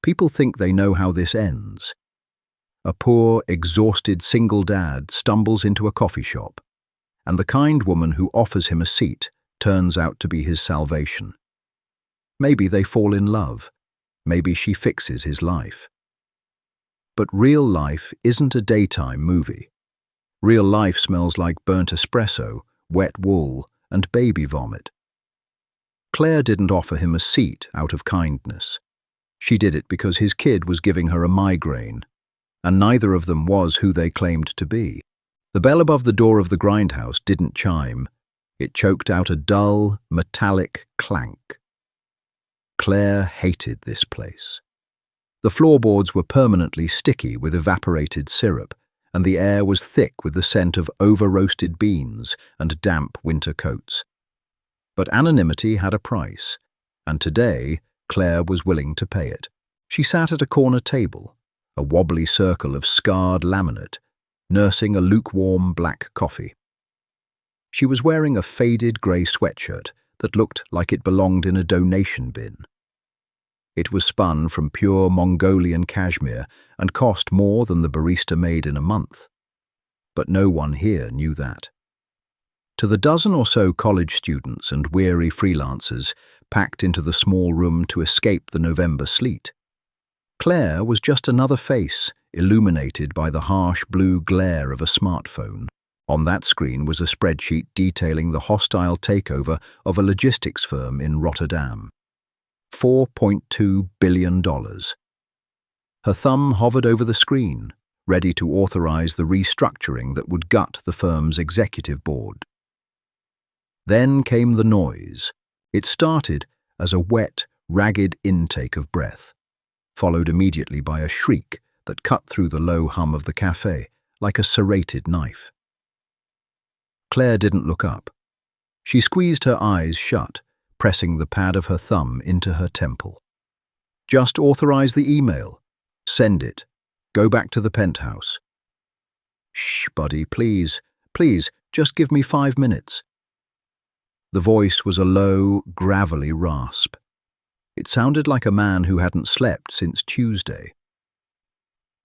People think they know how this ends. A poor, exhausted single dad stumbles into a coffee shop, and the kind woman who offers him a seat turns out to be his salvation. Maybe they fall in love. Maybe she fixes his life. But real life isn't a daytime movie. Real life smells like burnt espresso, wet wool, and baby vomit. Claire didn't offer him a seat out of kindness. She did it because his kid was giving her a migraine, and neither of them was who they claimed to be. The bell above the door of the grindhouse didn't chime. It choked out a dull, metallic clank. Claire hated this place. The floorboards were permanently sticky with evaporated syrup, and the air was thick with the scent of over-roasted beans and damp winter coats. But anonymity had a price, and today Claire was willing to pay it. She sat at a corner table, a wobbly circle of scarred laminate, nursing a lukewarm black coffee. She was wearing a faded grey sweatshirt that looked like it belonged in a donation bin. It was spun from pure Mongolian cashmere and cost more than the barista made in a month. But no one here knew that. To the dozen or so college students and weary freelancers packed into the small room to escape the November sleet, Claire was just another face illuminated by the harsh blue glare of a smartphone. On that screen was a spreadsheet detailing the hostile takeover of a logistics firm in Rotterdam. $4.2 billion. Her thumb hovered over the screen, ready to authorize the restructuring that would gut the firm's executive board. Then came the noise. It started as a wet, ragged intake of breath, followed immediately by a shriek that cut through the low hum of the café like a serrated knife. Claire didn't look up. She squeezed her eyes shut, pressing the pad of her thumb into her temple. Just authorize the email. Send it. Go back to the penthouse. Shh, buddy, please, just give me 5 minutes. The voice was a low, gravelly rasp. It sounded like a man who hadn't slept since Tuesday.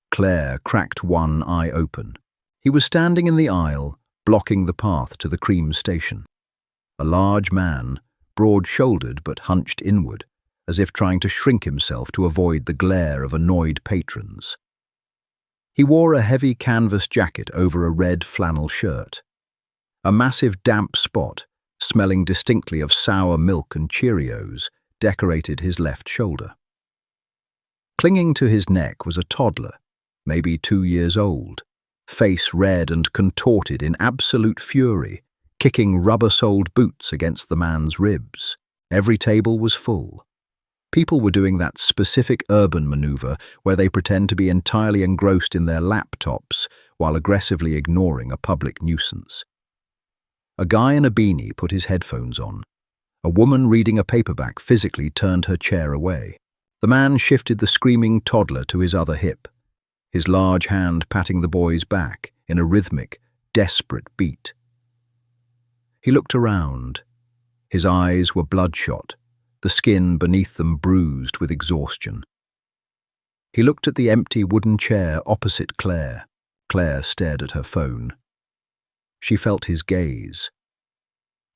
Claire cracked one eye open. He was standing in the aisle, blocking the path to the cream station. A large man, broad-shouldered but hunched inward, as if trying to shrink himself to avoid the glare of annoyed patrons. He wore a heavy canvas jacket over a red flannel shirt. A massive damp spot, smelling distinctly of sour milk and Cheerios, decorated his left shoulder. Clinging to his neck was a toddler, maybe 2 years old, face red and contorted in absolute fury, kicking rubber-soled boots against the man's ribs. Every table was full. People were doing that specific urban maneuver where they pretend to be entirely engrossed in their laptops while aggressively ignoring a public nuisance. A guy in a beanie put his headphones on. A woman reading a paperback physically turned her chair away. The man shifted the screaming toddler to his other hip, his large hand patting the boy's back in a rhythmic, desperate beat. He looked around. His eyes were bloodshot, the skin beneath them bruised with exhaustion. He looked at the empty wooden chair opposite Claire. Claire stared at her phone. She felt his gaze.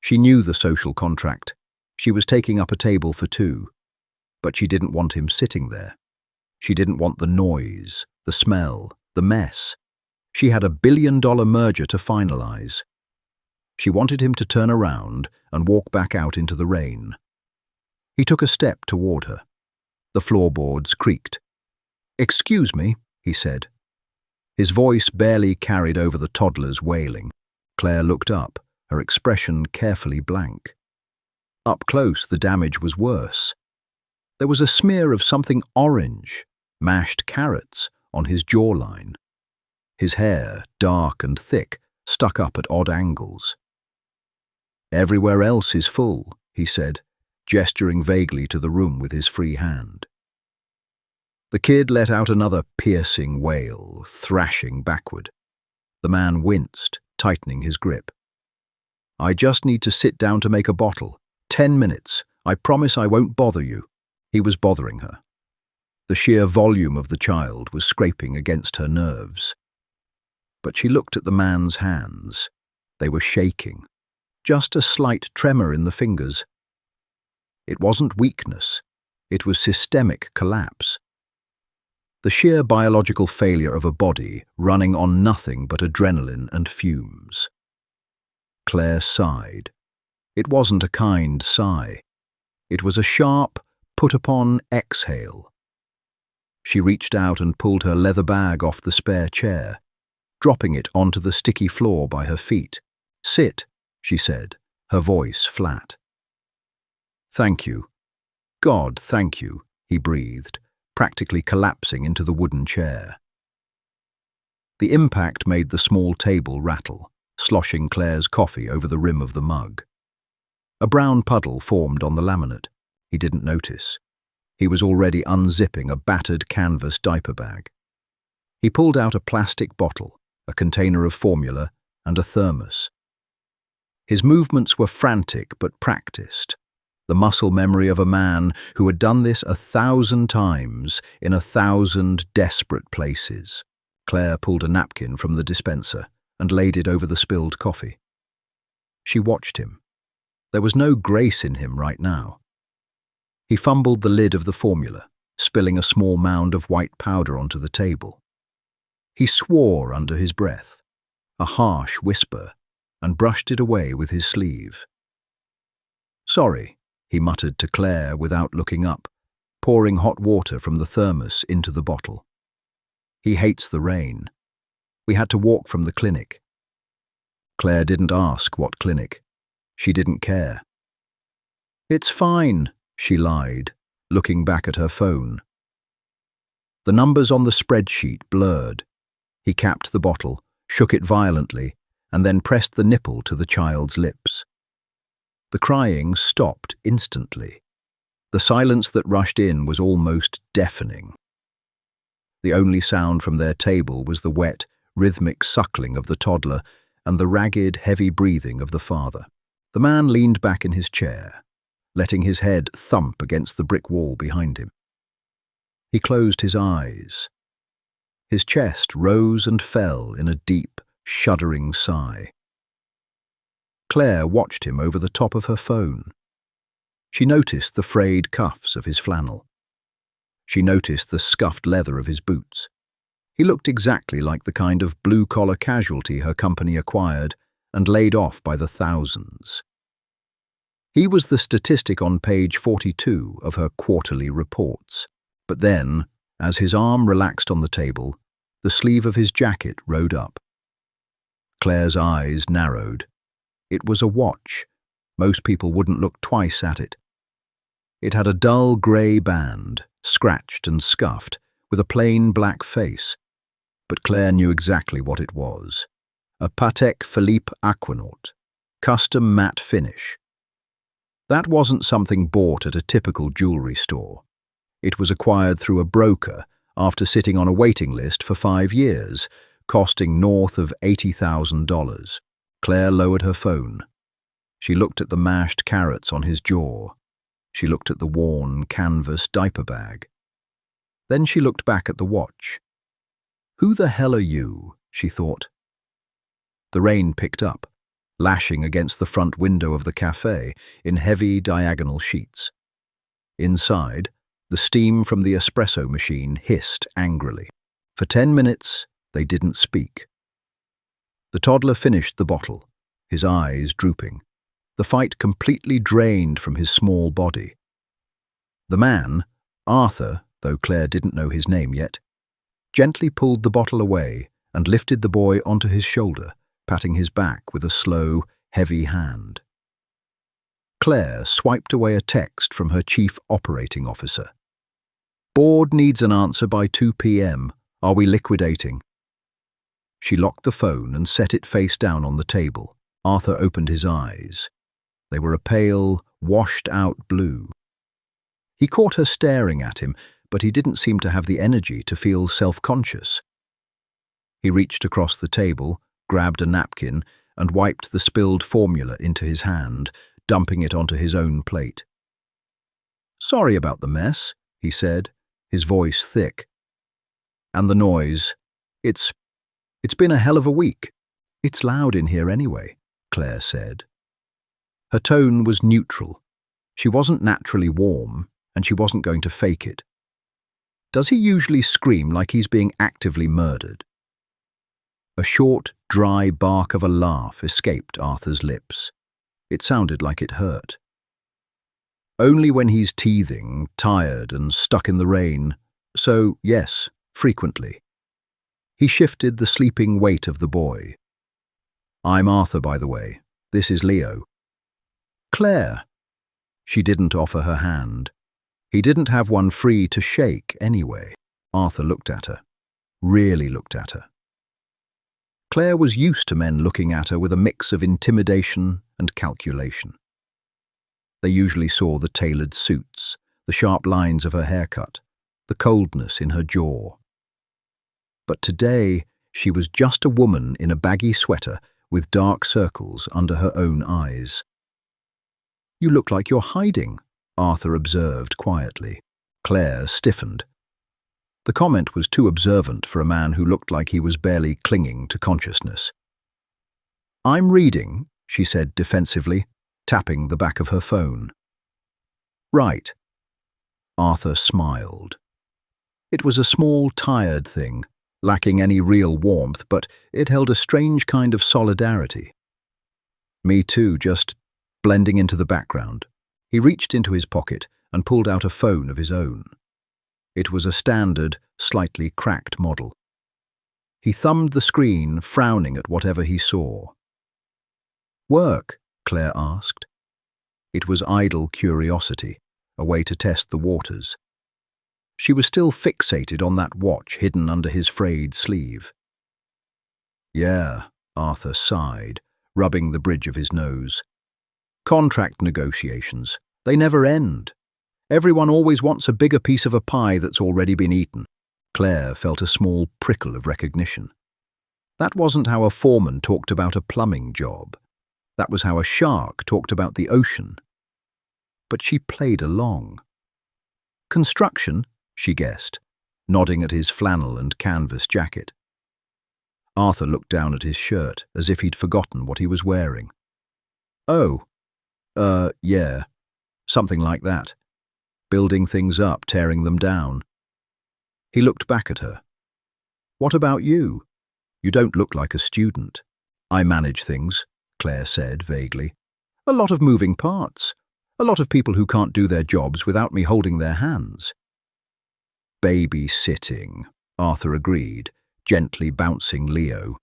She knew the social contract. She was taking up a table for 2, but she didn't want him sitting there. She didn't want the noise, the smell, the mess. She had $1 billion merger to finalize. She wanted him to turn around and walk back out into the rain. He took a step toward her. The floorboards creaked. "Excuse me," he said. His voice barely carried over the toddler's wailing. Claire looked up, her expression carefully blank. Up close, the damage was worse. There was a smear of something orange, mashed carrots, on his jawline. His hair, dark and thick, stuck up at odd angles. "Everywhere else is full," he said, gesturing vaguely to the room with his free hand. The kid let out another piercing wail, thrashing backward. The man winced, tightening his grip. "I just need to sit down to make a bottle. 10 minutes. I promise I won't bother you." He was bothering her. The sheer volume of the child was scraping against her nerves. But she looked at the man's hands. They were shaking. Just a slight tremor in the fingers. It wasn't weakness. It was systemic collapse. The sheer biological failure of a body running on nothing but adrenaline and fumes. Claire sighed. It wasn't a kind sigh. It was a sharp, put-upon exhale. She reached out and pulled her leather bag off the spare chair, dropping it onto the sticky floor by her feet. "Sit," she said, her voice flat. "Thank you. God, thank you," he breathed, practically collapsing into the wooden chair. The impact made the small table rattle, sloshing Claire's coffee over the rim of the mug. A brown puddle formed on the laminate. He didn't notice. He was already unzipping a battered canvas diaper bag. He pulled out a plastic bottle, a container of formula, and a thermos. His movements were frantic but practiced, the muscle memory of a man who had done this 1,000 times in 1,000 desperate places. Claire pulled a napkin from the dispenser and laid it over the spilled coffee. She watched him. There was no grace in him right now. He fumbled the lid of the formula, spilling a small mound of white powder onto the table. He swore under his breath, a harsh whisper, and brushed it away with his sleeve. "Sorry," he muttered to Claire without looking up, pouring hot water from the thermos into the bottle. "He hates the rain. We had to walk from the clinic." Claire didn't ask what clinic. She didn't care. "It's fine," she lied, looking back at her phone. The numbers on the spreadsheet blurred. He capped the bottle, shook it violently, and then pressed the nipple to the child's lips. The crying stopped instantly. The silence that rushed in was almost deafening. The only sound from their table was the wet, rhythmic suckling of the toddler and the ragged, heavy breathing of the father. The man leaned back in his chair, letting his head thump against the brick wall behind him. He closed his eyes. His chest rose and fell in a deep, shuddering sigh. Claire watched him over the top of her phone. She noticed the frayed cuffs of his flannel. She noticed the scuffed leather of his boots. He looked exactly like the kind of blue-collar casualty her company acquired and laid off by the thousands. He was the statistic on page 42 of her quarterly reports. But then, as his arm relaxed on the table, the sleeve of his jacket rode up. Claire's eyes narrowed. It was a watch. Most people wouldn't look twice at it. It had a dull grey band, scratched and scuffed, with a plain black face. But Claire knew exactly what it was. A Patek Philippe Aquanaut, custom matte finish. That wasn't something bought at a typical jewelry store. It was acquired through a broker after sitting on a waiting list for 5 years, costing north of $80,000. Claire lowered her phone. She looked at the mashed carrots on his jaw. She looked at the worn canvas diaper bag. Then she looked back at the watch. "Who the hell are you?" she thought. The rain picked up, lashing against the front window of the café in heavy diagonal sheets. Inside, the steam from the espresso machine hissed angrily. For 10 minutes, they didn't speak. The toddler finished the bottle, his eyes drooping, the fight completely drained from his small body. The man, Arthur, though Claire didn't know his name yet, gently pulled the bottle away and lifted the boy onto his shoulder, patting his back with a slow, heavy hand. Claire swiped away a text from her chief operating officer. "Board needs an answer by 2 p.m. Are we liquidating?" She locked the phone and set it face down on the table. Arthur opened his eyes. They were a pale, washed-out blue. He caught her staring at him, but he didn't seem to have the energy to feel self-conscious. He reached across the table, grabbed a napkin, and wiped the spilled formula into his hand, dumping it onto his own plate. "Sorry about the mess," he said, his voice thick. And the noise. It's been a hell of a week. It's loud in here anyway, Claire said. Her tone was neutral. She wasn't naturally warm, and she wasn't going to fake it. Does he usually scream like he's being actively murdered? A short, dry bark of a laugh escaped Arthur's lips. It sounded like it hurt. Only when he's teething, tired, and stuck in the rain. So, yes, frequently. He shifted the sleeping weight of the boy. I'm Arthur, by the way. This is Leo. Claire. She didn't offer her hand. He didn't have one free to shake anyway. Arthur looked at her. Really looked at her. Claire was used to men looking at her with a mix of intimidation and calculation. They usually saw the tailored suits, the sharp lines of her haircut, the coldness in her jaw. But today, she was just a woman in a baggy sweater with dark circles under her own eyes. You look like you're hiding, Arthur observed quietly. Claire stiffened. The comment was too observant for a man who looked like he was barely clinging to consciousness. I'm reading, she said defensively, tapping the back of her phone. Right. Arthur smiled. It was a small, tired thing, lacking any real warmth, but it held a strange kind of solidarity. Me too, just blending into the background. He reached into his pocket and pulled out a phone of his own. It was a standard, slightly cracked model. He thumbed the screen, frowning at whatever he saw. Work? Claire asked. It was idle curiosity, a way to test the waters. She was still fixated on that watch hidden under his frayed sleeve. Yeah, Arthur sighed, rubbing the bridge of his nose. Contract negotiations. They never end. Everyone always wants a bigger piece of a pie that's already been eaten. Claire felt a small prickle of recognition. That wasn't how a foreman talked about a plumbing job. That was how a shark talked about the ocean. But she played along. Construction, she guessed, nodding at his flannel and canvas jacket. Arthur looked down at his shirt as if he'd forgotten what he was wearing. Oh, yeah, something like that. Building things up, tearing them down. He looked back at her. What about you? You don't look like a student. I manage things, Claire said vaguely. A lot of moving parts. A lot of people who can't do their jobs without me holding their hands. Babysitting, Arthur agreed, gently bouncing Leo.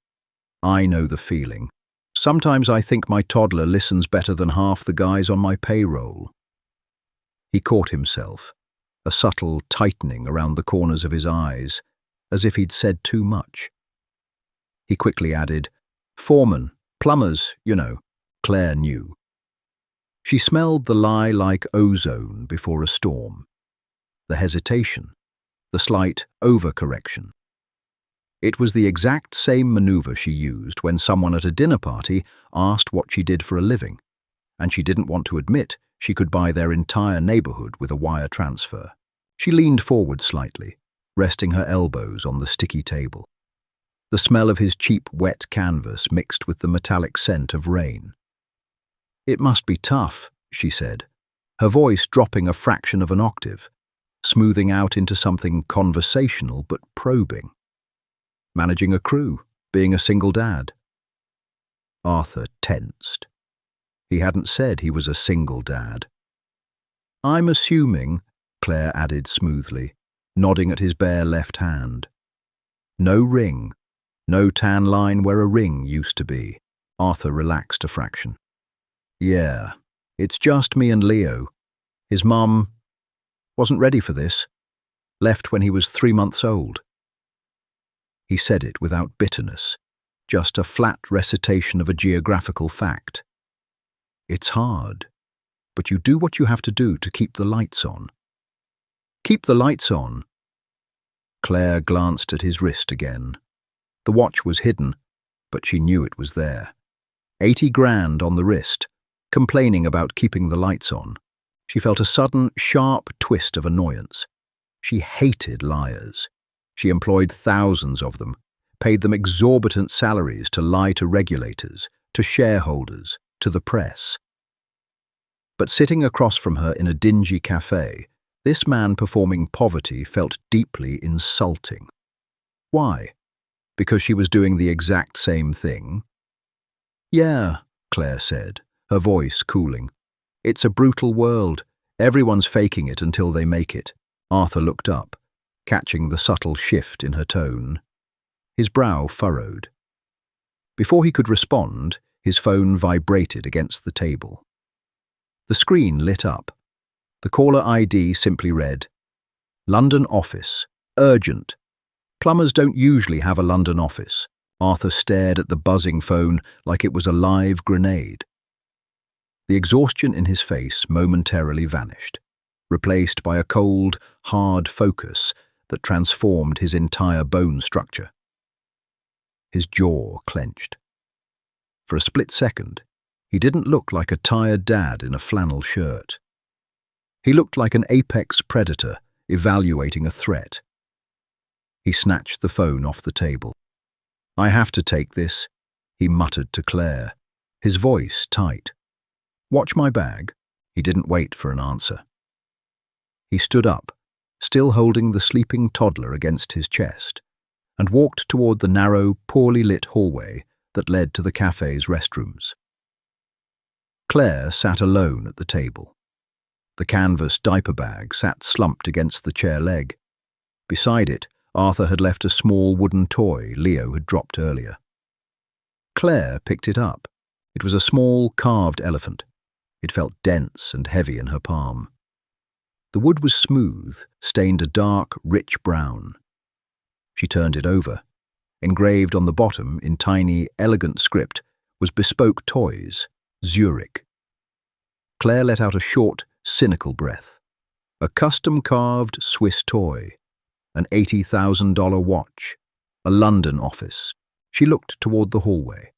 I know the feeling. Sometimes I think my toddler listens better than half the guys on my payroll. He caught himself, a subtle tightening around the corners of his eyes, as if he'd said too much. He quickly added, Foremen, plumbers, you know. Claire knew. She smelled the lie like ozone before a storm. The hesitation, the slight overcorrection. It was the exact same maneuver she used when someone at a dinner party asked what she did for a living, and she didn't want to admit she could buy their entire neighborhood with a wire transfer. She leaned forward slightly, resting her elbows on the sticky table. The smell of his cheap, wet canvas mixed with the metallic scent of rain. It must be tough, she said, her voice dropping a fraction of an octave, smoothing out into something conversational but probing. Managing a crew, being a single dad. Arthur tensed. He hadn't said he was a single dad. I'm assuming, Claire added smoothly, nodding at his bare left hand. No ring, no tan line where a ring used to be. Arthur relaxed a fraction. Yeah, it's just me and Leo. His mum wasn't ready for this. Left when he was 3 months old. He said it without bitterness, just a flat recitation of a geographical fact. It's hard, but you do what you have to do to keep the lights on. Keep the lights on. Claire glanced at his wrist again. The watch was hidden, but she knew it was there. 80 grand on the wrist, complaining about keeping the lights on. She felt a sudden, sharp twist of annoyance. She hated liars. She employed thousands of them, paid them exorbitant salaries to lie to regulators, to shareholders, to the press. But sitting across from her in a dingy cafe, this man performing poverty felt deeply insulting. Why? Because she was doing the exact same thing? Yeah, Claire said, her voice cooling. It's a brutal world. Everyone's faking it until they make it. Arthur looked up, catching the subtle shift in her tone. His brow furrowed. Before he could respond, his phone vibrated against the table. The screen lit up. The caller ID simply read, "London office. Urgent." Plumbers don't usually have a London office. Arthur stared at the buzzing phone like it was a live grenade. The exhaustion in his face momentarily vanished, replaced by a cold, hard focus that transformed his entire bone structure. His jaw clenched. For a split second, he didn't look like a tired dad in a flannel shirt. He looked like an apex predator evaluating a threat. He snatched the phone off the table. "I have to take this," he muttered to Claire, his voice tight. "Watch my bag." He didn't wait for an answer. He stood up, still holding the sleeping toddler against his chest, and walked toward the narrow, poorly lit hallway that led to the cafe's restrooms. Claire sat alone at the table. The canvas diaper bag sat slumped against the chair leg. Beside it, Arthur had left a small wooden toy Leo had dropped earlier. Claire picked it up. It was a small, carved elephant. It felt dense and heavy in her palm. The wood was smooth, stained a dark, rich brown. She turned it over. Engraved on the bottom, in tiny, elegant script, was Bespoke Toys, Zurich. Claire let out a short, cynical breath. A custom-carved Swiss toy. An $80,000 watch. A London office. She looked toward the hallway.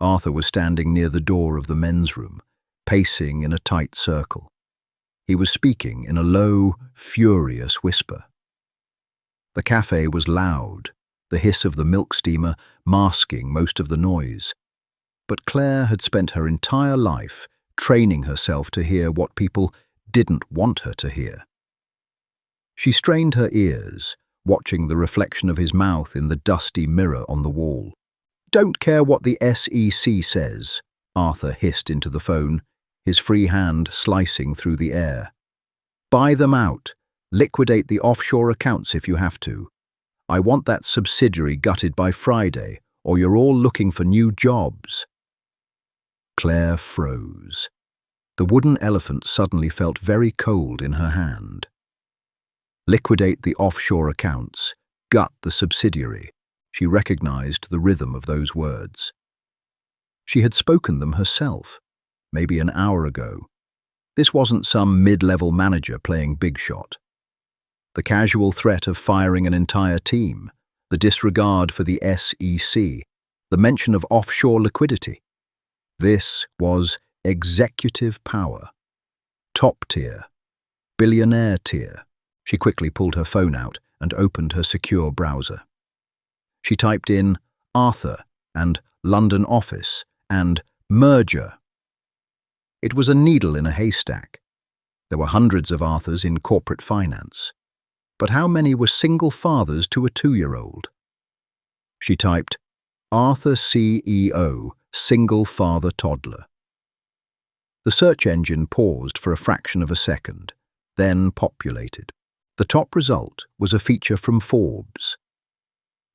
Arthur was standing near the door of the men's room, pacing in a tight circle. He was speaking in a low, furious whisper. The cafe was loud, the hiss of the milk steamer masking most of the noise. But Claire had spent her entire life training herself to hear what people didn't want her to hear. She strained her ears, watching the reflection of his mouth in the dusty mirror on the wall. "Don't care what the SEC says," Arthur hissed into the phone, his free hand slicing through the air. "Buy them out. Liquidate the offshore accounts if you have to. I want that subsidiary gutted by Friday, or you're all looking for new jobs." Claire froze. The wooden elephant suddenly felt very cold in her hand. Liquidate the offshore accounts, gut the subsidiary. She recognized the rhythm of those words. She had spoken them herself, maybe an hour ago. This wasn't some mid-level manager playing big shot. The casual threat of firing an entire team, the disregard for the SEC, the mention of offshore liquidity. This was executive power. Top tier. Billionaire tier. She quickly pulled her phone out and opened her secure browser. She typed in Arthur and London office and merger. It was a needle in a haystack. There were hundreds of Arthurs in corporate finance. But how many were single fathers to a 2-year-old? She typed, Arthur CEO, single father toddler. The search engine paused for a fraction of a second, then populated. The top result was a feature from Forbes.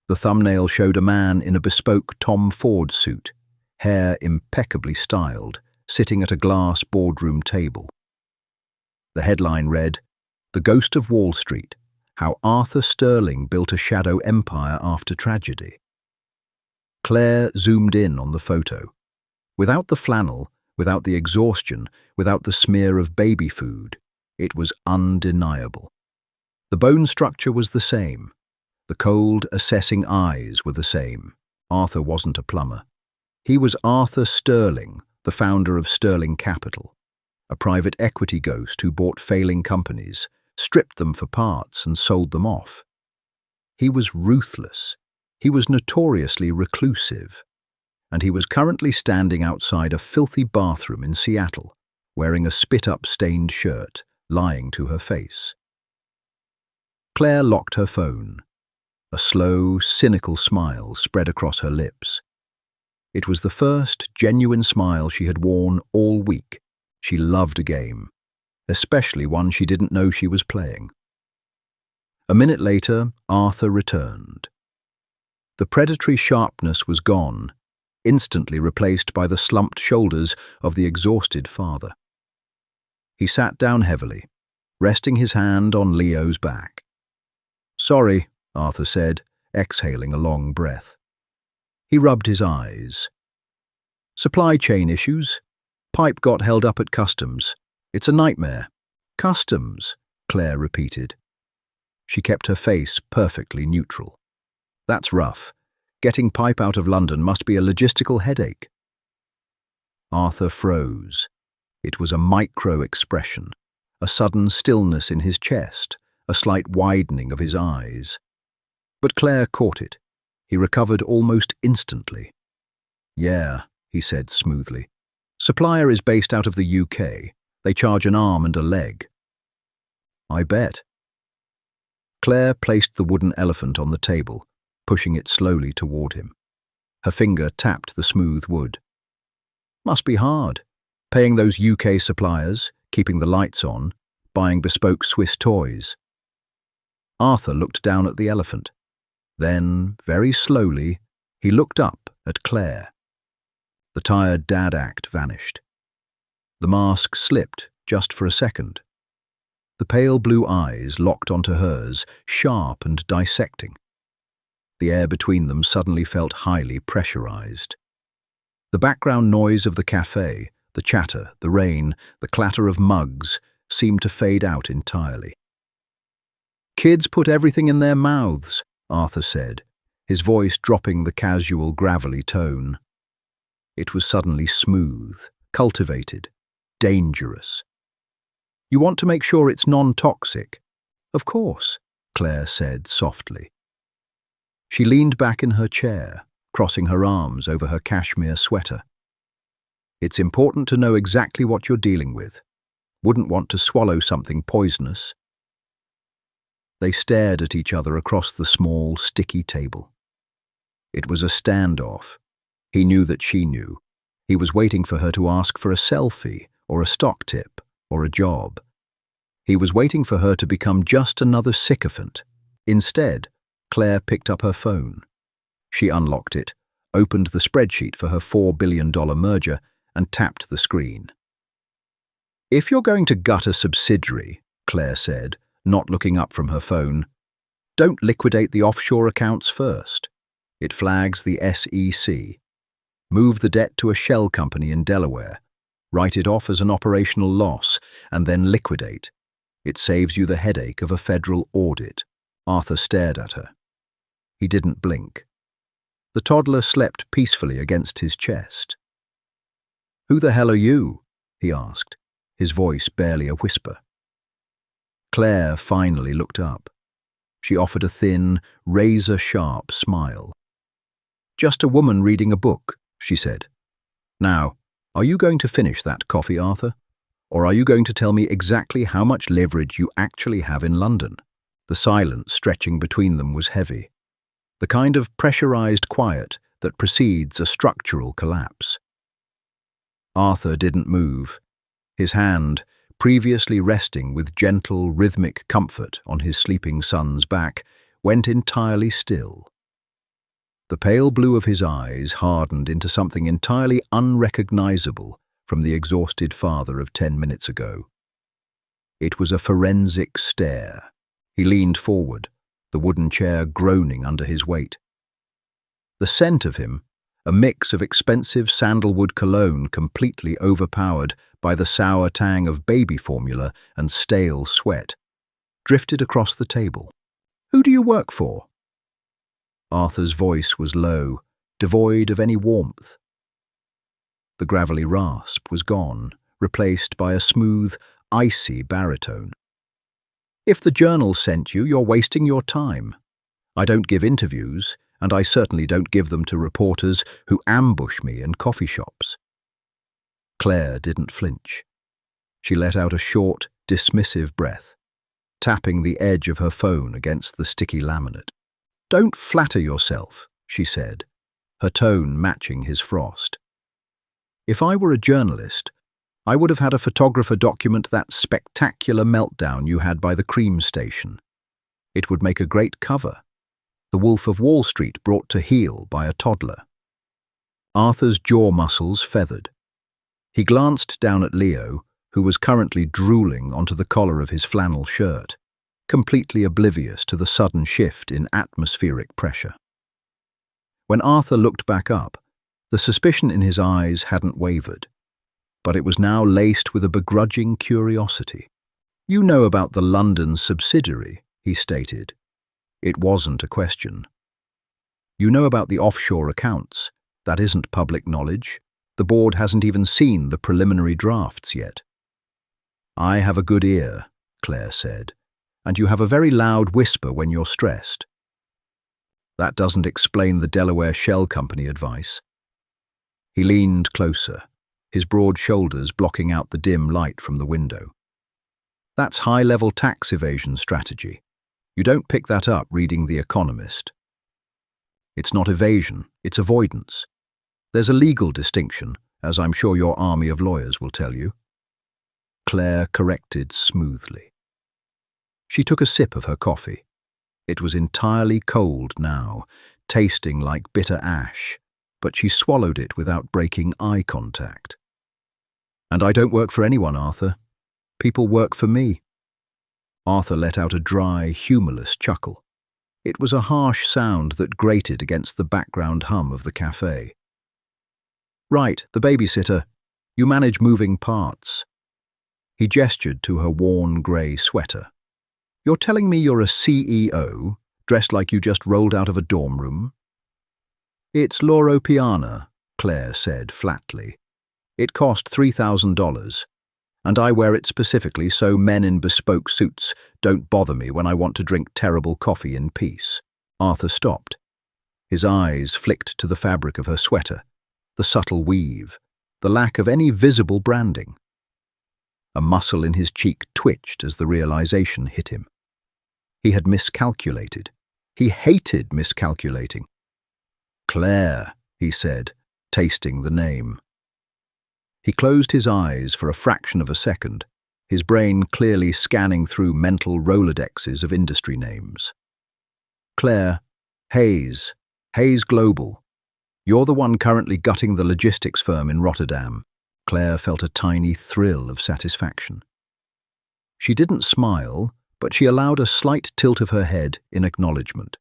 The thumbnail showed a man in a bespoke Tom Ford suit, hair impeccably styled, sitting at a glass boardroom table. The headline read, The Ghost of Wall Street, How Arthur Sterling Built a Shadow Empire After Tragedy. Claire zoomed in on the photo. Without the flannel, without the exhaustion, without the smear of baby food, it was undeniable. The bone structure was the same. The cold, assessing eyes were the same. Arthur wasn't a plumber. He was Arthur Sterling, the founder of Sterling Capital, a private equity ghost who bought failing companies, stripped them for parts and sold them off. He was ruthless. He was notoriously reclusive. And he was currently standing outside a filthy bathroom in Seattle, wearing a spit-up stained shirt, lying to her face. Claire locked her phone. A slow, cynical smile spread across her lips. It was the first genuine smile she had worn all week. She loved a game, especially one she didn't know she was playing. A minute later, Arthur returned. The predatory sharpness was gone, instantly replaced by the slumped shoulders of the exhausted father. He sat down heavily, resting his hand on Leo's back. "Sorry," Arthur said, exhaling a long breath. He rubbed his eyes. "Supply chain issues. Pipe got held up at customs. It's a nightmare." "Customs," Claire repeated. She kept her face perfectly neutral. "That's rough. Getting pipe out of London must be a logistical headache." Arthur froze. It was a micro-expression, a sudden stillness in his chest, a slight widening of his eyes. But Claire caught it. He recovered almost instantly. "Yeah," he said smoothly. "Supplier is based out of the UK. They charge an arm and a leg." "I bet." Claire placed the wooden elephant on the table, pushing it slowly toward him. Her finger tapped the smooth wood. "Must be hard, paying those UK suppliers, keeping the lights on, buying bespoke Swiss toys." Arthur looked down at the elephant. Then, very slowly, he looked up at Claire. The tired dad act vanished. The mask slipped just for a second. The pale blue eyes locked onto hers, sharp and dissecting. The air between them suddenly felt highly pressurized. The background noise of the cafe, the chatter, the rain, the clatter of mugs, seemed to fade out entirely. "Kids put everything in their mouths," Arthur said, his voice dropping the casual, gravelly tone. It was suddenly smooth, cultivated, dangerous. "You want to make sure it's non-toxic?" "Of course," Claire said softly. She leaned back in her chair, crossing her arms over her cashmere sweater. "It's important to know exactly what you're dealing with. Wouldn't want to swallow something poisonous." They stared at each other across the small, sticky table. It was a standoff. He knew that she knew. He was waiting for her to ask for a selfie, or a stock tip, or a job. He was waiting for her to become just another sycophant. Instead, Claire picked up her phone. She unlocked it, opened the spreadsheet for her $4 billion merger, and tapped the screen. "If you're going to gut a subsidiary," Claire said, not looking up from her phone, "don't liquidate the offshore accounts first. It flags the SEC. Move the debt to a shell company in Delaware. Write it off as an operational loss, and then liquidate. It saves you the headache of a federal audit." Arthur stared at her. He didn't blink. The toddler slept peacefully against his chest. "Who the hell are you?" he asked, his voice barely a whisper. Claire finally looked up. She offered a thin, razor-sharp smile. "Just a woman reading a book," she said. "Now, are you going to finish that coffee, Arthur? Or are you going to tell me exactly how much leverage you actually have in London?" The silence stretching between them was heavy. The kind of pressurized quiet that precedes a structural collapse. Arthur didn't move. His hand, previously resting with gentle, rhythmic comfort on his sleeping son's back, went entirely still. The pale blue of his eyes hardened into something entirely unrecognizable from the exhausted father of 10 minutes ago. It was a forensic stare. He leaned forward, the wooden chair groaning under his weight. The scent of him, a mix of expensive sandalwood cologne completely overpowered by the sour tang of baby formula and stale sweat, drifted across the table. "Who do you work for?" Arthur's voice was low, devoid of any warmth. The gravelly rasp was gone, replaced by a smooth, icy baritone. If the journal sent you, you're wasting your time. I don't give interviews, and I certainly don't give them to reporters who ambush me in coffee shops. Claire didn't flinch. She let out a short, dismissive breath, tapping the edge of her phone against the sticky laminate. "Don't flatter yourself," she said, her tone matching his frost. "If I were a journalist, I would have had a photographer document that spectacular meltdown you had by the cream station. It would make a great cover. The Wolf of Wall Street brought to heel by a toddler." Arthur's jaw muscles feathered. He glanced down at Leo, who was currently drooling onto the collar of his flannel shirt, completely oblivious to the sudden shift in atmospheric pressure. When Arthur looked back up, the suspicion in his eyes hadn't wavered, but it was now laced with a begrudging curiosity. "You know about the London subsidiary," he stated. It wasn't a question. "You know about the offshore accounts. That isn't public knowledge. The board hasn't even seen the preliminary drafts yet." "I have a good ear," Claire said, "and you have a very loud whisper when you're stressed." "That doesn't explain the Delaware Shell Company advice." He leaned closer, his broad shoulders blocking out the dim light from the window. "That's high-level tax evasion strategy. You don't pick that up reading The Economist." "It's not evasion, it's avoidance. There's a legal distinction, as I'm sure your army of lawyers will tell you." Claire corrected smoothly. She took a sip of her coffee. It was entirely cold now, tasting like bitter ash, but she swallowed it without breaking eye contact. "And I don't work for anyone, Arthur. People work for me." Arthur let out a dry, humorless chuckle. It was a harsh sound that grated against the background hum of the cafe. "Right, the babysitter. You manage moving parts." He gestured to her worn grey sweater. "You're telling me you're a CEO, dressed like you just rolled out of a dorm room?" "It's Loro Piana," Claire said flatly. "It cost $3,000, and I wear it specifically so men in bespoke suits don't bother me when I want to drink terrible coffee in peace." Arthur stopped. His eyes flicked to the fabric of her sweater, the subtle weave, the lack of any visible branding. A muscle in his cheek twitched as the realization hit him. He had miscalculated. He hated miscalculating. "Claire," he said, tasting the name. He closed his eyes for a fraction of a second, his brain clearly scanning through mental Rolodexes of industry names. "Claire, Hayes Global. You're the one currently gutting the logistics firm in Rotterdam." Claire felt a tiny thrill of satisfaction. She didn't smile, but she allowed a slight tilt of her head in acknowledgement.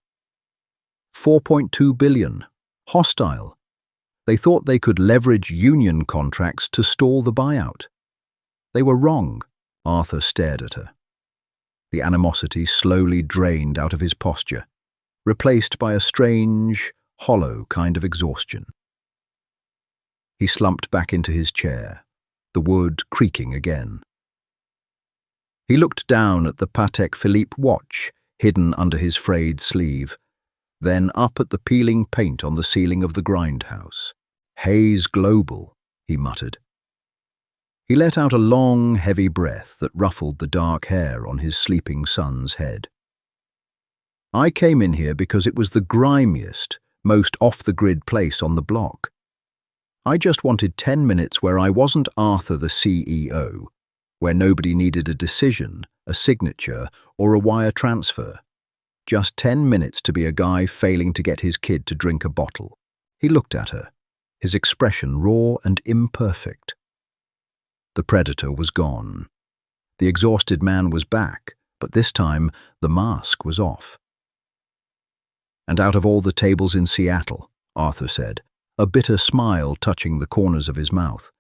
$4.2 billion. Hostile. They thought they could leverage union contracts to stall the buyout. They were wrong. Arthur stared at her. The animosity slowly drained out of his posture, replaced by a strange, hollow kind of exhaustion. He slumped back into his chair, the wood creaking again. He looked down at the Patek Philippe watch hidden under his frayed sleeve, then up at the peeling paint on the ceiling of the grindhouse. "Hayes Global," he muttered. He let out a long, heavy breath that ruffled the dark hair on his sleeping son's head. "I came in here because it was the grimiest, most off-the-grid place on the block. I just wanted 10 minutes where I wasn't Arthur the CEO, where nobody needed a decision, a signature, or a wire transfer. Just 10 minutes to be a guy failing to get his kid to drink a bottle." He looked at her, his expression raw and imperfect. The predator was gone. The exhausted man was back, but this time the mask was off. "And out of all the tables in Seattle," Arthur said, a bitter smile touching the corners of his mouth,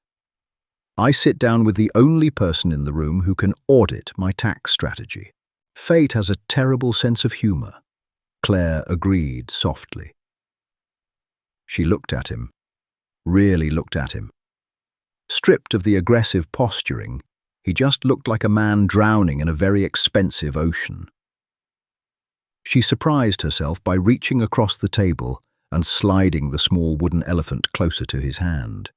"I sit down with the only person in the room who can audit my tax strategy. Fate has a terrible sense of humor." Claire agreed softly. She looked at him, really looked at him. Stripped of the aggressive posturing, He just looked like a man drowning in a very expensive ocean. She surprised herself by reaching across the table and sliding the small wooden elephant closer to his hand.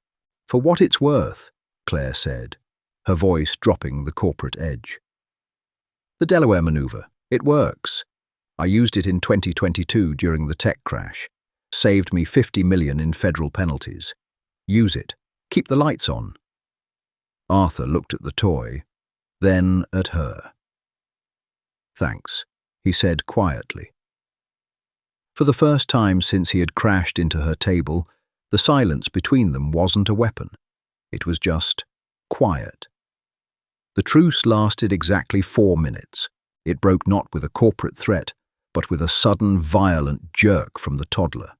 "For what it's worth," Claire said, her voice dropping the corporate edge. "The Delaware maneuver. It works. I used it in 2022 during the tech crash. Saved me $50 million in federal penalties. Use it. Keep the lights on." Arthur looked at the toy, then at her. "Thanks," he said quietly. For the first time since he had crashed into her table, the silence between them wasn't a weapon. It was just quiet. The truce lasted exactly 4 minutes. It broke not with a corporate threat, but with a sudden, violent jerk from the toddler.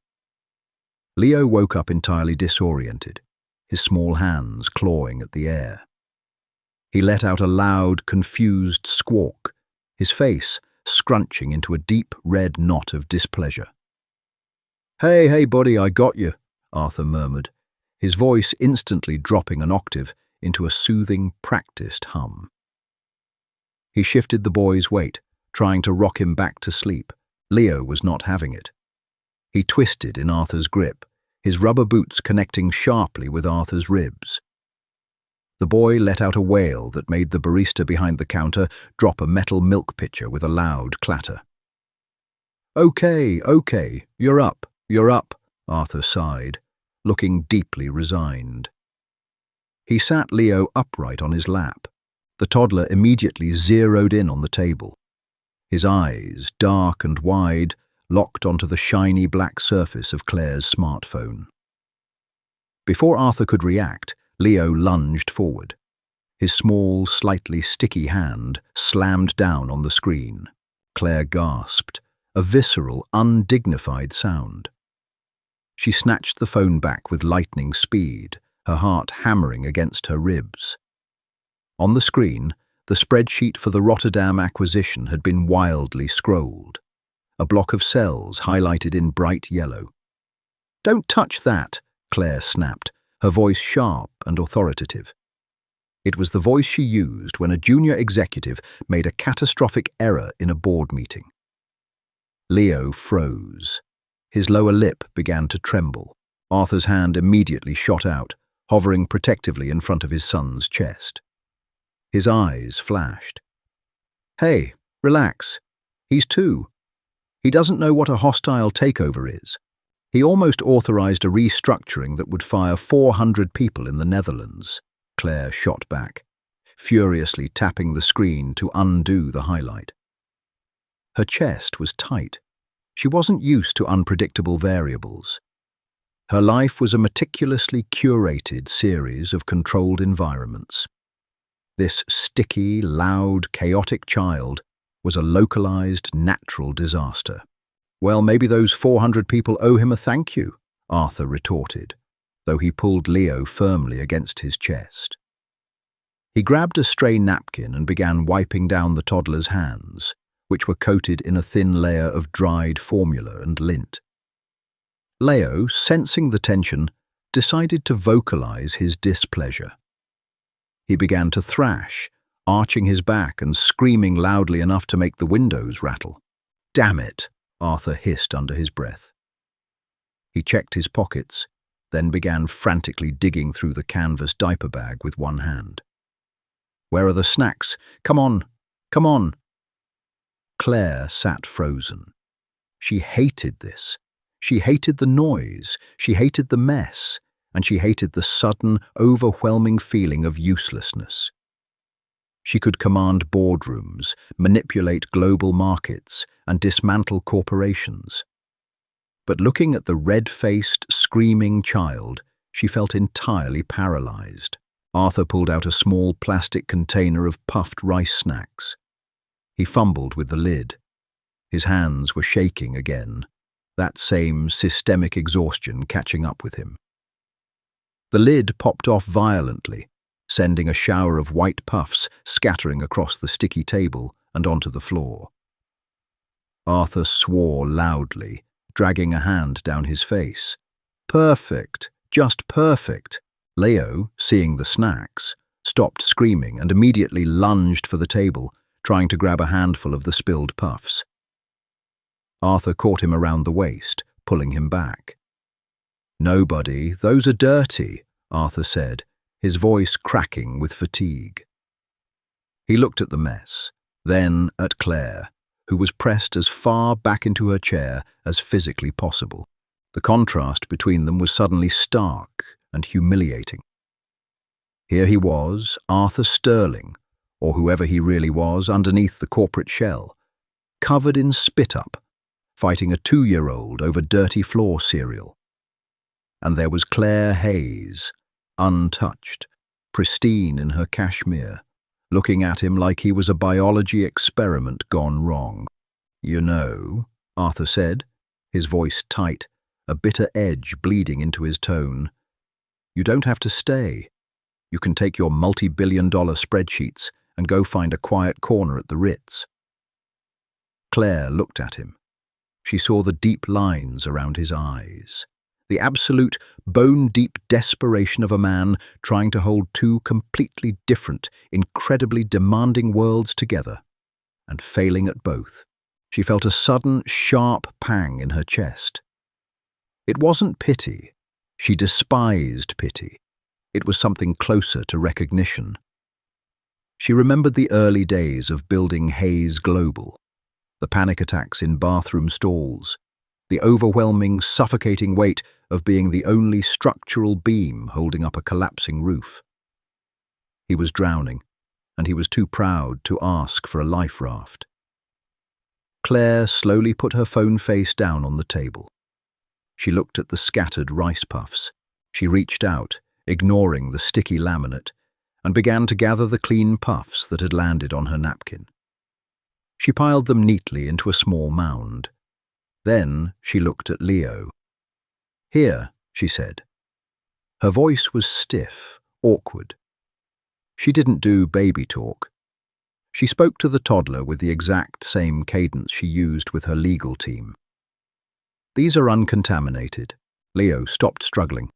Leo woke up entirely disoriented, his small hands clawing at the air. He let out a loud, confused squawk, his face scrunching into a deep red knot of displeasure. Hey, buddy, I got you," Arthur murmured, his voice instantly dropping an octave into a soothing, practiced hum. He shifted the boy's weight, trying to rock him back to sleep. Leo was not having it. He twisted in Arthur's grip, his rubber boots connecting sharply with Arthur's ribs. The boy let out a wail that made the barista behind the counter drop a metal milk pitcher with a loud clatter. Okay, you're up, Arthur sighed, looking deeply resigned. He sat Leo upright on his lap. The toddler immediately zeroed in on the table. His eyes, dark and wide, locked onto the shiny black surface of Claire's smartphone. Before Arthur could react, Leo lunged forward. His small, slightly sticky hand slammed down on the screen. Claire gasped, a visceral, undignified sound. She snatched the phone back with lightning speed, her heart hammering against her ribs. On the screen, the spreadsheet for the Rotterdam acquisition had been wildly scrolled. A block of cells highlighted in bright yellow. "Don't touch that," Claire snapped, her voice sharp and authoritative. It was the voice she used when a junior executive made a catastrophic error in a board meeting. Leo froze. His lower lip began to tremble. Arthur's hand immediately shot out, hovering protectively in front of his son's chest. His eyes flashed. "Hey, relax. He's 2. He doesn't know what a hostile takeover is. He almost authorized a restructuring that would fire 400 people in the Netherlands," Claire shot back, furiously tapping the screen to undo the highlight. Her chest was tight. She wasn't used to unpredictable variables. Her life was a meticulously curated series of controlled environments. This sticky, loud, chaotic child was a localized, natural disaster. "Well, maybe those 400 people owe him a thank you," Arthur retorted, though he pulled Leo firmly against his chest. He grabbed a stray napkin and began wiping down the toddler's hands, which were coated in a thin layer of dried formula and lint. Leo, sensing the tension, decided to vocalize his displeasure. He began to thrash, arching his back and screaming loudly enough to make the windows rattle. "Damn it," Arthur hissed under his breath. He checked his pockets, then began frantically digging through the canvas diaper bag with one hand. "Where are the snacks? Come on! Claire sat frozen. She hated this. She hated the noise, she hated the mess, and she hated the sudden, overwhelming feeling of uselessness. She could command boardrooms, manipulate global markets, and dismantle corporations. But looking at the red-faced, screaming child, she felt entirely paralyzed. Arthur pulled out a small plastic container of puffed rice snacks. He fumbled with the lid. His hands were shaking again, that same systemic exhaustion catching up with him. The lid popped off violently, sending a shower of white puffs scattering across the sticky table and onto the floor. Arthur swore loudly, dragging a hand down his face. "Perfect, just perfect." Leo, seeing the snacks, stopped screaming and immediately lunged for the table, trying to grab a handful of the spilled puffs. Arthur caught him around the waist, pulling him back. "Nobody, those are dirty," Arthur said, his voice cracking with fatigue. He looked at the mess, then at Claire, who was pressed as far back into her chair as physically possible. The contrast between them was suddenly stark and humiliating. Here he was, Arthur Sterling, or whoever he really was, underneath the corporate shell, covered in spit-up, fighting a 2-year-old over dirty floor cereal. And there was Claire Hayes, untouched, pristine in her cashmere, looking at him like he was a biology experiment gone wrong. "You know," Arthur said, his voice tight, a bitter edge bleeding into his tone, "you don't have to stay. You can take your multi-billion-dollar spreadsheets and go find a quiet corner at the Ritz." Claire looked at him. She saw the deep lines around his eyes, the absolute bone-deep desperation of a man trying to hold two completely different, incredibly demanding worlds together, and failing at both. She felt a sudden, sharp pang in her chest. It wasn't pity. She despised pity. It was something closer to recognition. She remembered the early days of building Hayes Global, the panic attacks in bathroom stalls, the overwhelming, suffocating weight of being the only structural beam holding up a collapsing roof. He was drowning, and he was too proud to ask for a life raft. Claire slowly put her phone face down on the table. She looked at the scattered rice puffs. She reached out, ignoring the sticky laminate, and began to gather the clean puffs that had landed on her napkin. She piled them neatly into a small mound. Then she looked at Leo. "Here," she said. Her voice was stiff, awkward. She didn't do baby talk. She spoke to the toddler with the exact same cadence she used with her legal team. "These are uncontaminated." Leo stopped struggling.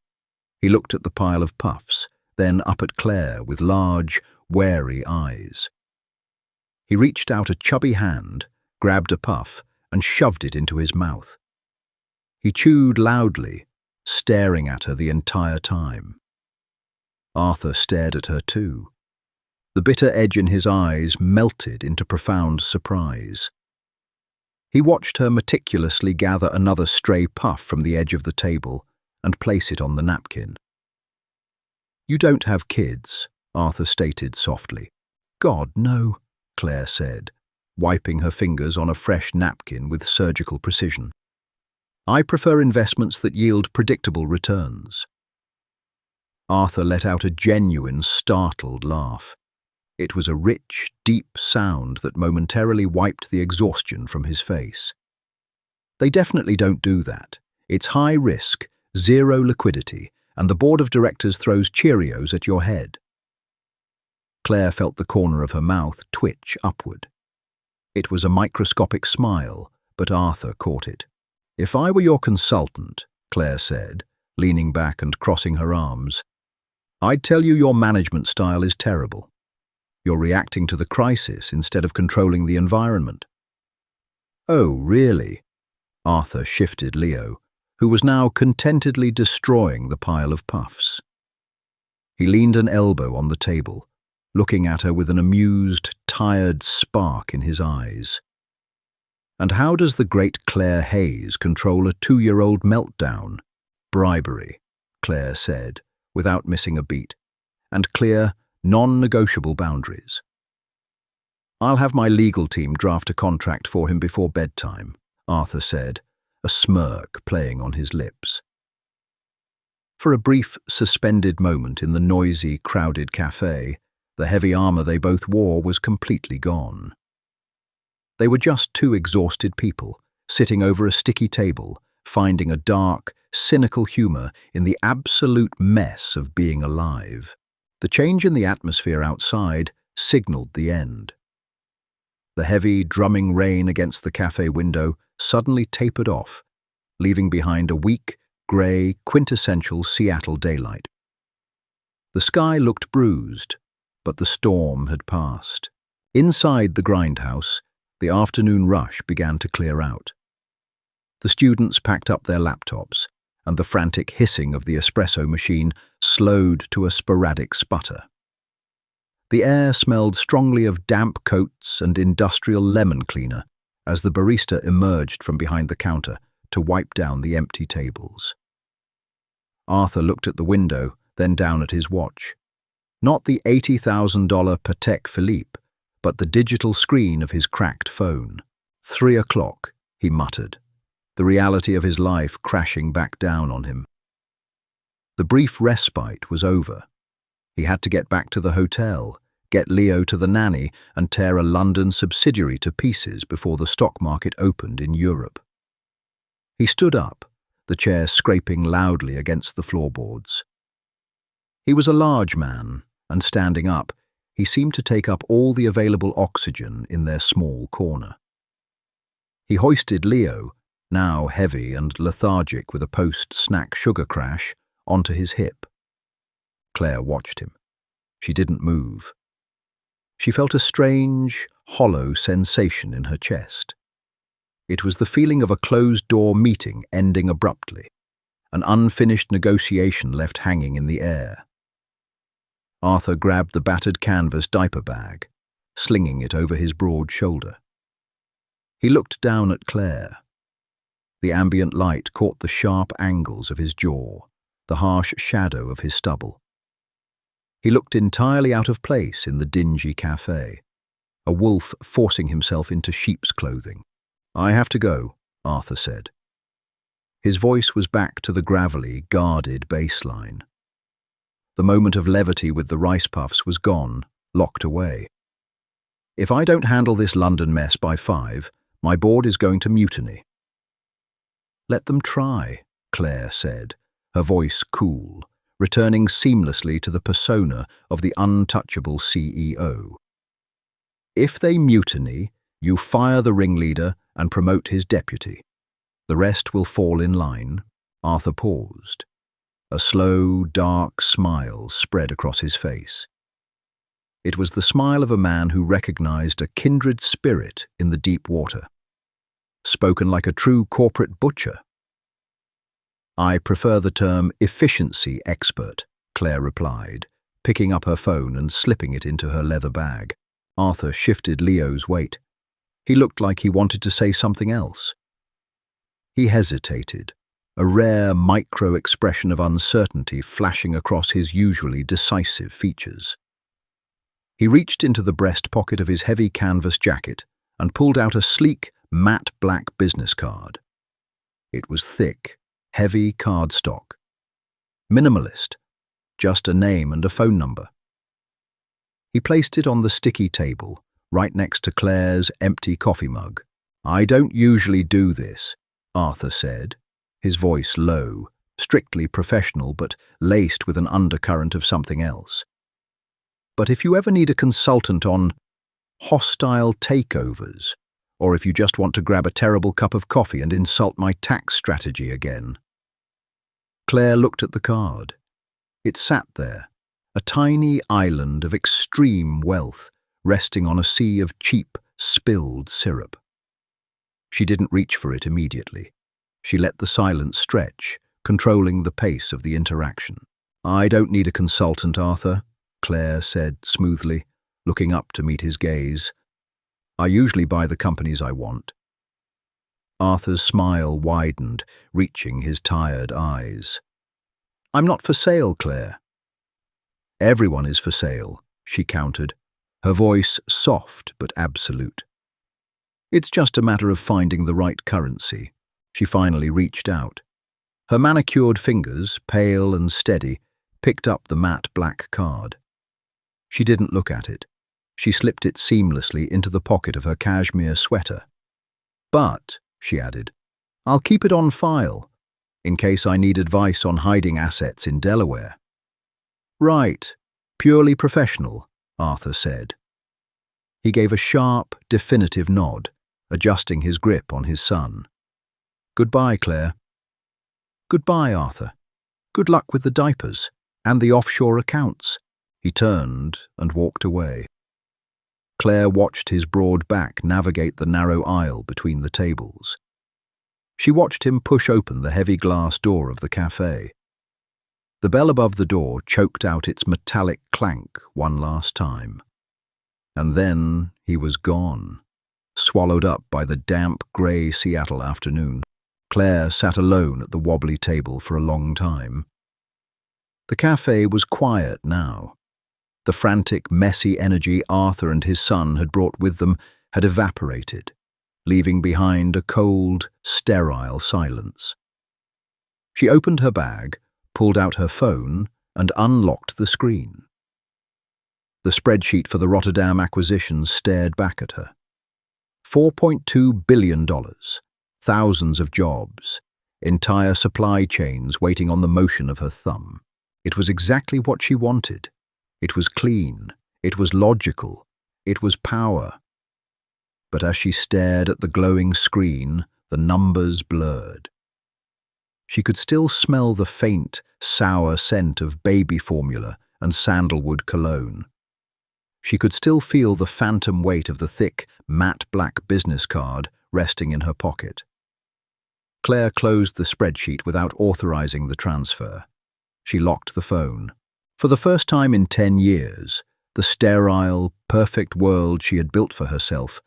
He looked at the pile of puffs, then up at Claire with large, wary eyes. He reached out a chubby hand, grabbed a puff, and shoved it into his mouth. He chewed loudly, staring at her the entire time. Arthur stared at her too. The bitter edge in his eyes melted into profound surprise. He watched her meticulously gather another stray puff from the edge of the table and place it on the napkin. "You don't have kids," Arthur stated softly. "God, no," Claire said, wiping her fingers on a fresh napkin with surgical precision. "I prefer investments that yield predictable returns." Arthur let out a genuine, startled laugh. It was a rich, deep sound that momentarily wiped the exhaustion from his face. "They definitely don't do that. It's high risk, zero liquidity, and the board of directors throws Cheerios at your head." Claire felt the corner of her mouth twitch upward. It was a microscopic smile, but Arthur caught it. "If I were your consultant," Claire said, leaning back and crossing her arms, "I'd tell you your management style is terrible. You're reacting to the crisis instead of controlling the environment." "Oh, really?" Arthur shifted Leo, who was now contentedly destroying the pile of puffs. He leaned an elbow on the table, looking at her with an amused, tired spark in his eyes. "And how does the great Claire Hayes control a 2-year-old meltdown?" "Bribery," Claire said, without missing a beat, "and clear, non-negotiable boundaries. I'll have my legal team draft a contract for him before bedtime," Arthur said, a smirk playing on his lips. For a brief, suspended moment in the noisy, crowded cafe, the heavy armor they both wore was completely gone. They were just two exhausted people, sitting over a sticky table, finding a dark, cynical humor in the absolute mess of being alive. The change in the atmosphere outside signaled the end. The heavy, drumming rain against the cafe window suddenly tapered off, leaving behind a weak, grey, quintessential Seattle daylight. The sky looked bruised, but the storm had passed. Inside the grindhouse, the afternoon rush began to clear out. The students packed up their laptops, and the frantic hissing of the espresso machine slowed to a sporadic sputter. The air smelled strongly of damp coats and industrial lemon cleaner as the barista emerged from behind the counter to wipe down the empty tables. Arthur looked at the window, then down at his watch. Not the $80,000 Patek Philippe, but the digital screen of his cracked phone. 3 o'clock, he muttered, the reality of his life crashing back down on him. The brief respite was over. He had to get back to the hotel, get Leo to the nanny, and tear a London subsidiary to pieces before the stock market opened in Europe. He stood up, the chair scraping loudly against the floorboards. He was a large man, and standing up, he seemed to take up all the available oxygen in their small corner. He hoisted Leo, now heavy and lethargic with a post-snack sugar crash, onto his hip. Claire watched him. She didn't move. She felt a strange, hollow sensation in her chest. It was the feeling of a closed-door meeting ending abruptly, an unfinished negotiation left hanging in the air. Arthur grabbed the battered canvas diaper bag, slinging it over his broad shoulder. He looked down at Claire. The ambient light caught the sharp angles of his jaw, the harsh shadow of his stubble. He looked entirely out of place in the dingy café, a wolf forcing himself into sheep's clothing. "I have to go," Arthur said. His voice was back to the gravelly, guarded bass line. The moment of levity with the rice puffs was gone, locked away. "If I don't handle this London mess by 5, my board is going to mutiny." "Let them try," Claire said, her voice cool, returning seamlessly to the persona of the untouchable CEO. "If they mutiny, you fire the ringleader and promote his deputy. The rest will fall in line." Arthur paused. A slow, dark smile spread across his face. It was the smile of a man who recognized a kindred spirit in the deep water. Spoken like a true corporate butcher. "I prefer the term efficiency expert," Claire replied, picking up her phone and slipping it into her leather bag. Arthur shifted Leo's weight. He looked like he wanted to say something else. He hesitated, a rare micro-expression of uncertainty flashing across his usually decisive features. He reached into the breast pocket of his heavy canvas jacket and pulled out a sleek, matte black business card. It was thick, heavy cardstock. Minimalist, just a name and a phone number. He placed it on the sticky table, right next to Claire's empty coffee mug. "I don't usually do this," Arthur said, his voice low, strictly professional but laced with an undercurrent of something else. "But if you ever need a consultant on hostile takeovers, or if you just want to grab a terrible cup of coffee and insult my tax strategy again." Claire looked at the card. It sat there, a tiny island of extreme wealth, resting on a sea of cheap, spilled syrup. She didn't reach for it immediately. She let the silence stretch, controlling the pace of the interaction. "I don't need a consultant, Arthur," Claire said smoothly, looking up to meet his gaze. "I usually buy the companies I want." Arthur's smile widened, reaching his tired eyes. "I'm not for sale, Claire." "Everyone is for sale," she countered, her voice soft but absolute. "It's just a matter of finding the right currency." She finally reached out. Her manicured fingers, pale and steady, picked up the matte black card. She didn't look at it. She slipped it seamlessly into the pocket of her cashmere sweater. "But," she added, "I'll keep it on file, in case I need advice on hiding assets in Delaware." "Right, purely professional," Arthur said. He gave a sharp, definitive nod, adjusting his grip on his son. "Goodbye, Claire." "Goodbye, Arthur. Good luck with the diapers and the offshore accounts." He turned and walked away. Claire watched his broad back navigate the narrow aisle between the tables. She watched him push open the heavy glass door of the café. The bell above the door choked out its metallic clank one last time. And then he was gone, swallowed up by the damp, grey Seattle afternoon. Claire sat alone at the wobbly table for a long time. The café was quiet now. The frantic, messy energy Arthur and his son had brought with them had evaporated, leaving behind a cold, sterile silence. She opened her bag, pulled out her phone, and unlocked the screen. The spreadsheet for the Rotterdam acquisition stared back at her. $4.2 billion, thousands of jobs, entire supply chains waiting on the motion of her thumb. It was exactly what she wanted. It was clean, it was logical, it was power. But as she stared at the glowing screen, the numbers blurred. She could still smell the faint, sour scent of baby formula and sandalwood cologne. She could still feel the phantom weight of the thick, matte black business card resting in her pocket. Claire closed the spreadsheet without authorizing the transfer. She locked the phone. For the first time in 10 years, the sterile, perfect world she had built for herself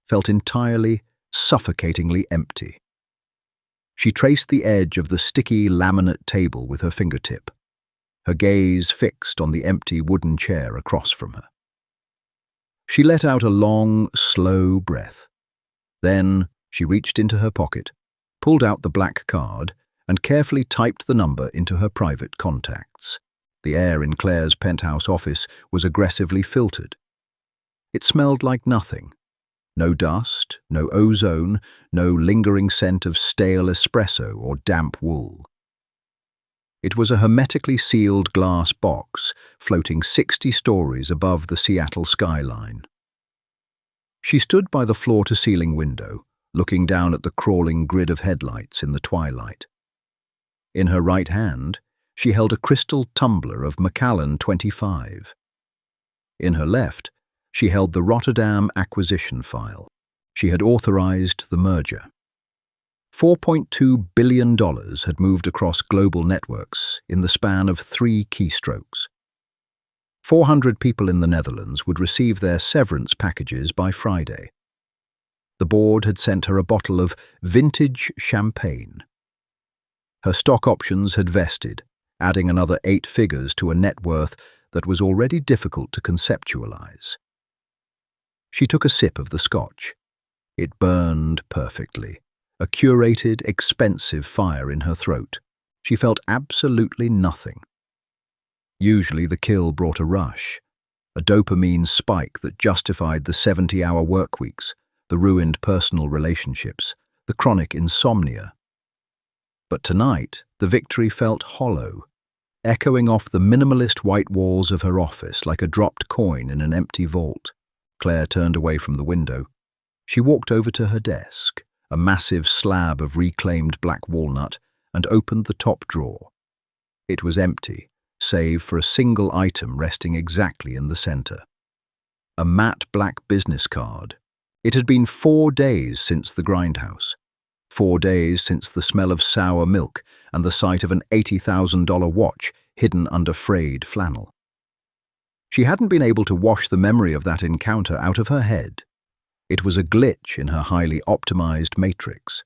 felt entirely, suffocatingly empty. She traced the edge of the sticky laminate table with her fingertip, her gaze fixed on the empty wooden chair across from her. She let out a long, slow breath. Then she reached into her pocket, pulled out the black card, and carefully typed the number into her private contacts. The air in Claire's penthouse office was aggressively filtered. It smelled like nothing. No dust, no ozone, no lingering scent of stale espresso or damp wool. It was a hermetically sealed glass box floating 60 stories above the Seattle skyline. She stood by the floor-to-ceiling window, looking down at the crawling grid of headlights in the twilight. In her right hand, she held a crystal tumbler of Macallan 25. In her left, she held the Rotterdam acquisition file. She had authorized the merger. $4.2 billion had moved across global networks in the span of 3 keystrokes. 400 people in the Netherlands would receive their severance packages by Friday. The board had sent her a bottle of vintage champagne. Her stock options had vested, adding another 8 figures to a net worth that was already difficult to conceptualize. She took a sip of the scotch. It burned perfectly, a curated, expensive fire in her throat. She felt absolutely nothing. Usually the kill brought a rush, a dopamine spike that justified the 70-hour work weeks, the ruined personal relationships, the chronic insomnia. But tonight, the victory felt hollow, echoing off the minimalist white walls of her office like a dropped coin in an empty vault. Claire turned away from the window. She walked over to her desk, a massive slab of reclaimed black walnut, and opened the top drawer. It was empty, save for a single item resting exactly in the center. A matte black business card. It had been 4 days since the grindhouse. 4 days since the smell of sour milk and the sight of an $80,000 watch hidden under frayed flannel. She hadn't been able to wash the memory of that encounter out of her head. It was a glitch in her highly optimized matrix.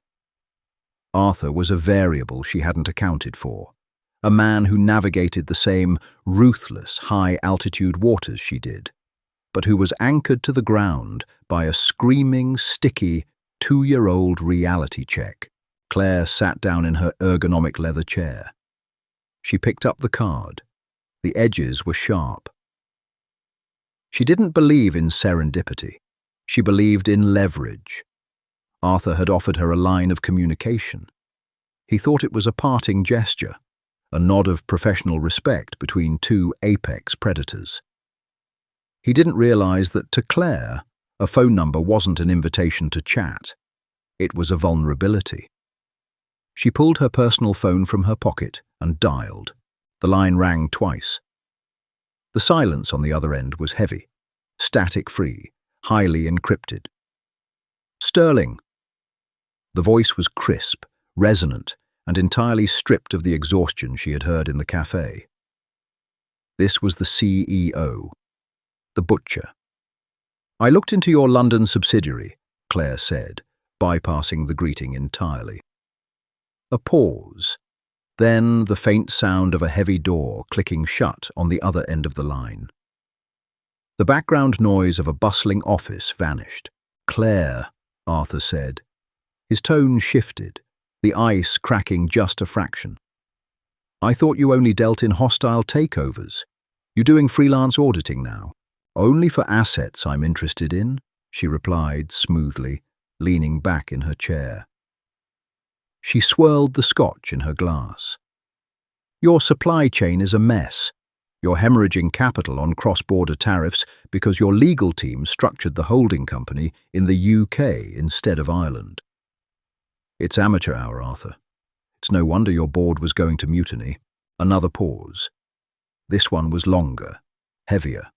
Arthur was a variable she hadn't accounted for, a man who navigated the same ruthless, high-altitude waters she did, but who was anchored to the ground by a screaming, sticky, 2-year-old reality check. Claire sat down in her ergonomic leather chair. She picked up the card. The edges were sharp. She didn't believe in serendipity. She believed in leverage. Arthur had offered her a line of communication. He thought it was a parting gesture, a nod of professional respect between 2 apex predators. He didn't realize that to Claire, a phone number wasn't an invitation to chat. It was a vulnerability. She pulled her personal phone from her pocket and dialed. The line rang twice. The silence on the other end was heavy, static-free, highly encrypted. "Sterling." The voice was crisp, resonant, and entirely stripped of the exhaustion she had heard in the cafe. This was the CEO, the butcher. "I looked into your London subsidiary," Claire said, bypassing the greeting entirely. A pause, then the faint sound of a heavy door clicking shut on the other end of the line. The background noise of a bustling office vanished. "Claire," Arthur said. His tone shifted, the ice cracking just a fraction. "I thought you only dealt in hostile takeovers. You doing freelance auditing now?" "Only for assets I'm interested in," she replied smoothly, leaning back in her chair. She swirled the scotch in her glass. "Your supply chain is a mess. You're hemorrhaging capital on cross-border tariffs because your legal team structured the holding company in the UK instead of Ireland." "It's amateur hour, Arthur. It's no wonder your board was going to mutiny." Another pause. This one was longer, heavier.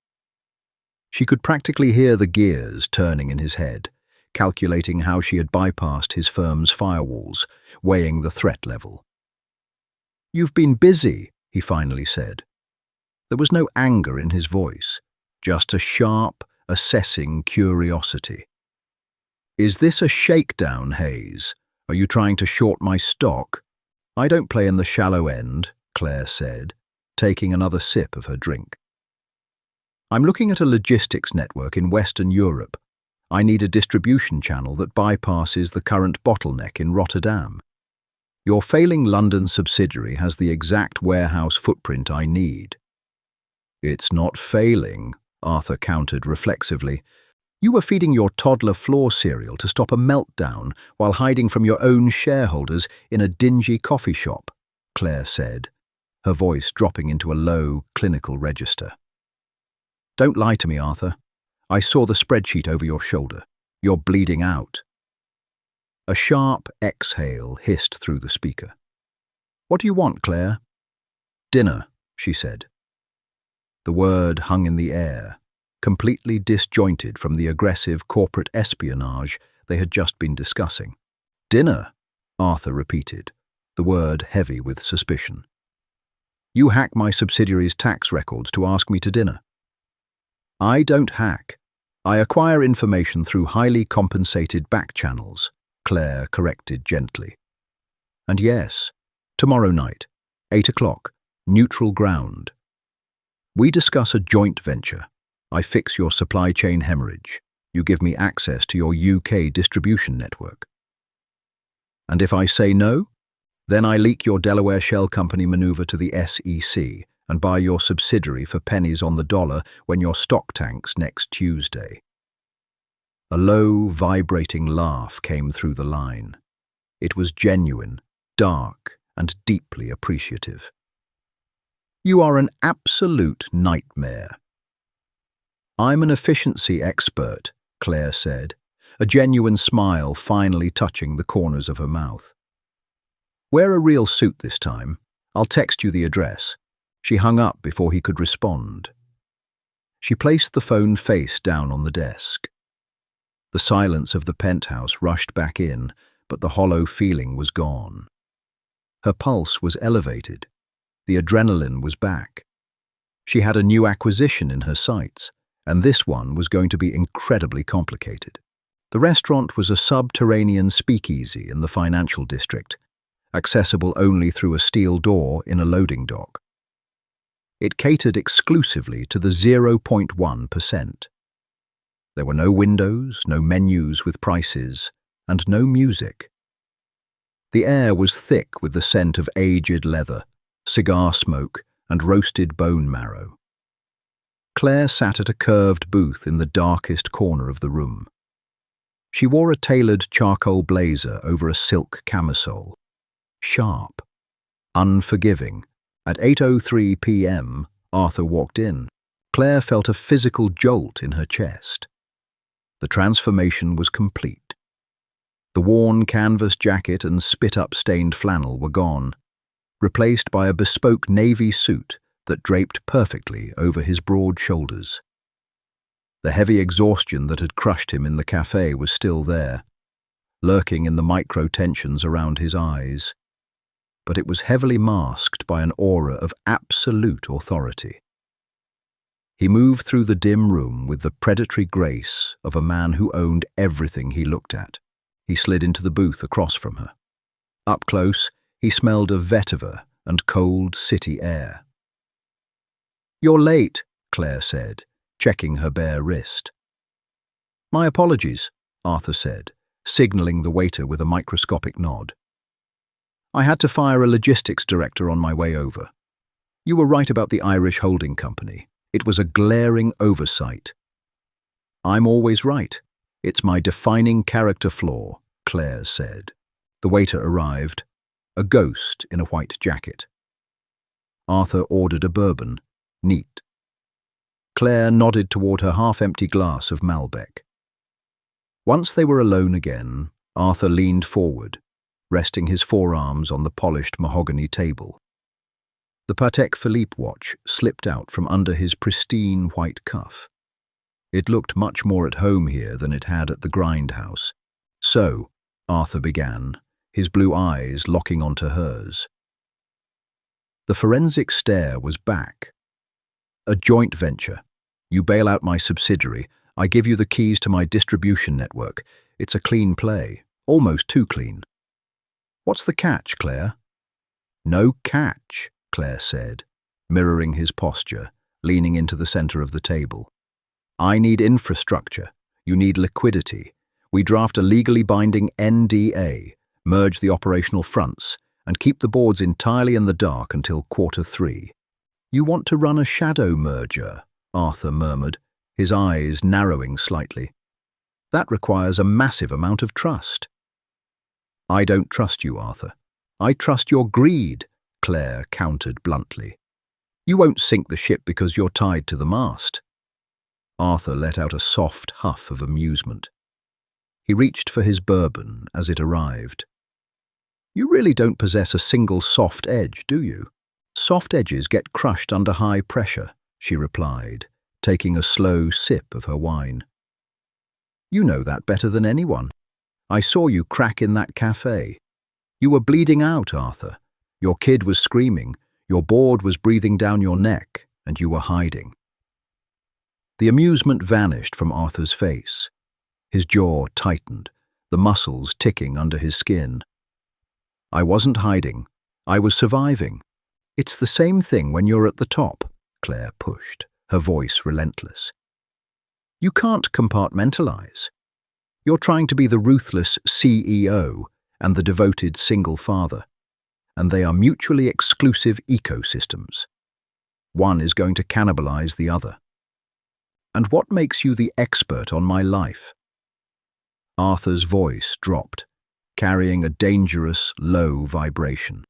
She could practically hear the gears turning in his head, calculating how she had bypassed his firm's firewalls, weighing the threat level. "You've been busy," he finally said. There was no anger in his voice, just a sharp, assessing curiosity. "Is this a shakedown, Hayes? Are you trying to short my stock?" "I don't play in the shallow end," Claire said, taking another sip of her drink. "I'm looking at a logistics network in Western Europe. I need a distribution channel that bypasses the current bottleneck in Rotterdam. Your failing London subsidiary has the exact warehouse footprint I need." "It's not failing," Arthur countered reflexively. "You were feeding your toddler floor cereal to stop a meltdown while hiding from your own shareholders in a dingy coffee shop," Claire said, her voice dropping into a low, clinical register. "Don't lie to me, Arthur. I saw the spreadsheet over your shoulder. You're bleeding out." A sharp exhale hissed through the speaker. "What do you want, Claire?" "Dinner," she said. The word hung in the air, completely disjointed from the aggressive corporate espionage they had just been discussing. "Dinner," Arthur repeated, the word heavy with suspicion. "You hack my subsidiary's tax records to ask me to dinner." "I don't hack. I acquire information through highly compensated back channels," Claire corrected gently. "And yes, tomorrow night, 8 o'clock, neutral ground. We discuss a joint venture. I fix your supply chain hemorrhage. You give me access to your UK distribution network. And if I say no, then I leak your Delaware shell company maneuver to the SEC and buy your subsidiary for pennies on the dollar when your stock tanks next Tuesday." A low, vibrating laugh came through the line. It was genuine, dark, and deeply appreciative. "You are an absolute nightmare." "I'm an efficiency expert," Claire said, a genuine smile finally touching the corners of her mouth. "Wear a real suit this time. I'll text you the address." She hung up before he could respond. She placed the phone face down on the desk. The silence of the penthouse rushed back in, but the hollow feeling was gone. Her pulse was elevated. The adrenaline was back. She had a new acquisition in her sights, and this one was going to be incredibly complicated. The restaurant was a subterranean speakeasy in the financial district, accessible only through a steel door in a loading dock. It catered exclusively to the 0.1%. There were no windows, no menus with prices, and no music. The air was thick with the scent of aged leather, cigar smoke, and roasted bone marrow. Claire sat at a curved booth in the darkest corner of the room. She wore a tailored charcoal blazer over a silk camisole. Sharp, unforgiving. At 8:03 p.m., Arthur walked in. Claire felt a physical jolt in her chest. The transformation was complete. The worn canvas jacket and spit-up stained flannel were gone, replaced by a bespoke navy suit that draped perfectly over his broad shoulders. The heavy exhaustion that had crushed him in the café was still there, lurking in the micro-tensions around his eyes, but it was heavily masked by an aura of absolute authority. He moved through the dim room with the predatory grace of a man who owned everything he looked at. He slid into the booth across from her. Up close, he smelled of vetiver and cold city air. "You're late," Claire said, checking her bare wrist. "My apologies," Arthur said, signaling the waiter with a microscopic nod. "I had to fire a logistics director on my way over. You were right about the Irish holding company. It was a glaring oversight." "I'm always right. It's my defining character flaw," Claire said. The waiter arrived, a ghost in a white jacket. Arthur ordered a bourbon, neat. Claire nodded toward her half-empty glass of Malbec. Once they were alone again, Arthur leaned forward, resting his forearms on the polished mahogany table. The Patek Philippe watch slipped out from under his pristine white cuff. It looked much more at home here than it had at the grindhouse. "So," Arthur began, his blue eyes locking onto hers. The forensic stare was back. "A joint venture. You bail out my subsidiary. I give you the keys to my distribution network. It's a clean play, almost too clean." "What's the catch, Claire?" "No catch," Claire said, mirroring his posture, leaning into the center of the table. "I need infrastructure. You need liquidity. We draft a legally binding NDA, merge the operational fronts, and keep the boards entirely in the dark until Q3. "You want to run a shadow merger," Arthur murmured, his eyes narrowing slightly. "That requires a massive amount of trust." "I don't trust you, Arthur. I trust your greed," Claire countered bluntly. "You won't sink the ship because you're tied to the mast." Arthur let out a soft huff of amusement. He reached for his bourbon as it arrived. "You really don't possess a single soft edge, do you?" "Soft edges get crushed under high pressure," she replied, taking a slow sip of her wine. "You know that better than anyone. I saw you crack in that café. You were bleeding out, Arthur. Your kid was screaming, your board was breathing down your neck, and you were hiding." The amusement vanished from Arthur's face. His jaw tightened, the muscles ticking under his skin. "I wasn't hiding. I was surviving." "It's the same thing when you're at the top," Claire pushed, her voice relentless. "You can't compartmentalize. You're trying to be the ruthless CEO and the devoted single father, and they are mutually exclusive ecosystems. One is going to cannibalize the other. And what makes you the expert on my life?" Arthur's voice dropped, carrying a dangerous, low vibration.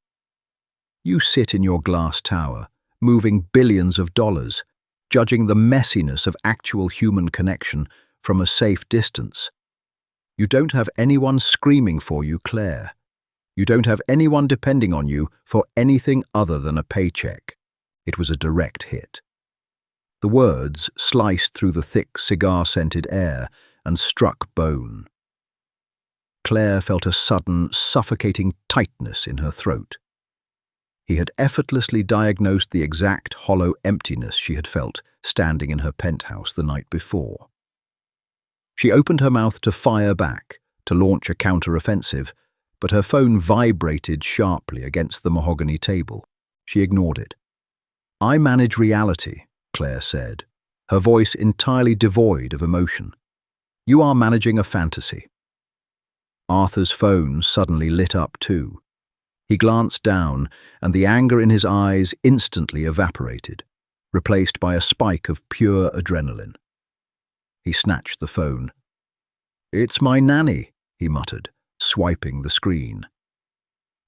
"You sit in your glass tower, moving billions of dollars, judging the messiness of actual human connection from a safe distance. You don't have anyone screaming for you, Claire. You don't have anyone depending on you for anything other than a paycheck." It was a direct hit. The words sliced through the thick, cigar-scented air and struck bone. Claire felt a sudden, suffocating tightness in her throat. He had effortlessly diagnosed the exact hollow emptiness she had felt standing in her penthouse the night before. She opened her mouth to fire back, to launch a counter-offensive, but her phone vibrated sharply against the mahogany table. She ignored it. "I manage reality," Claire said, her voice entirely devoid of emotion. "You are managing a fantasy." Arthur's phone suddenly lit up too. He glanced down, and the anger in his eyes instantly evaporated, replaced by a spike of pure adrenaline. He snatched the phone. "It's my nanny," he muttered, swiping the screen.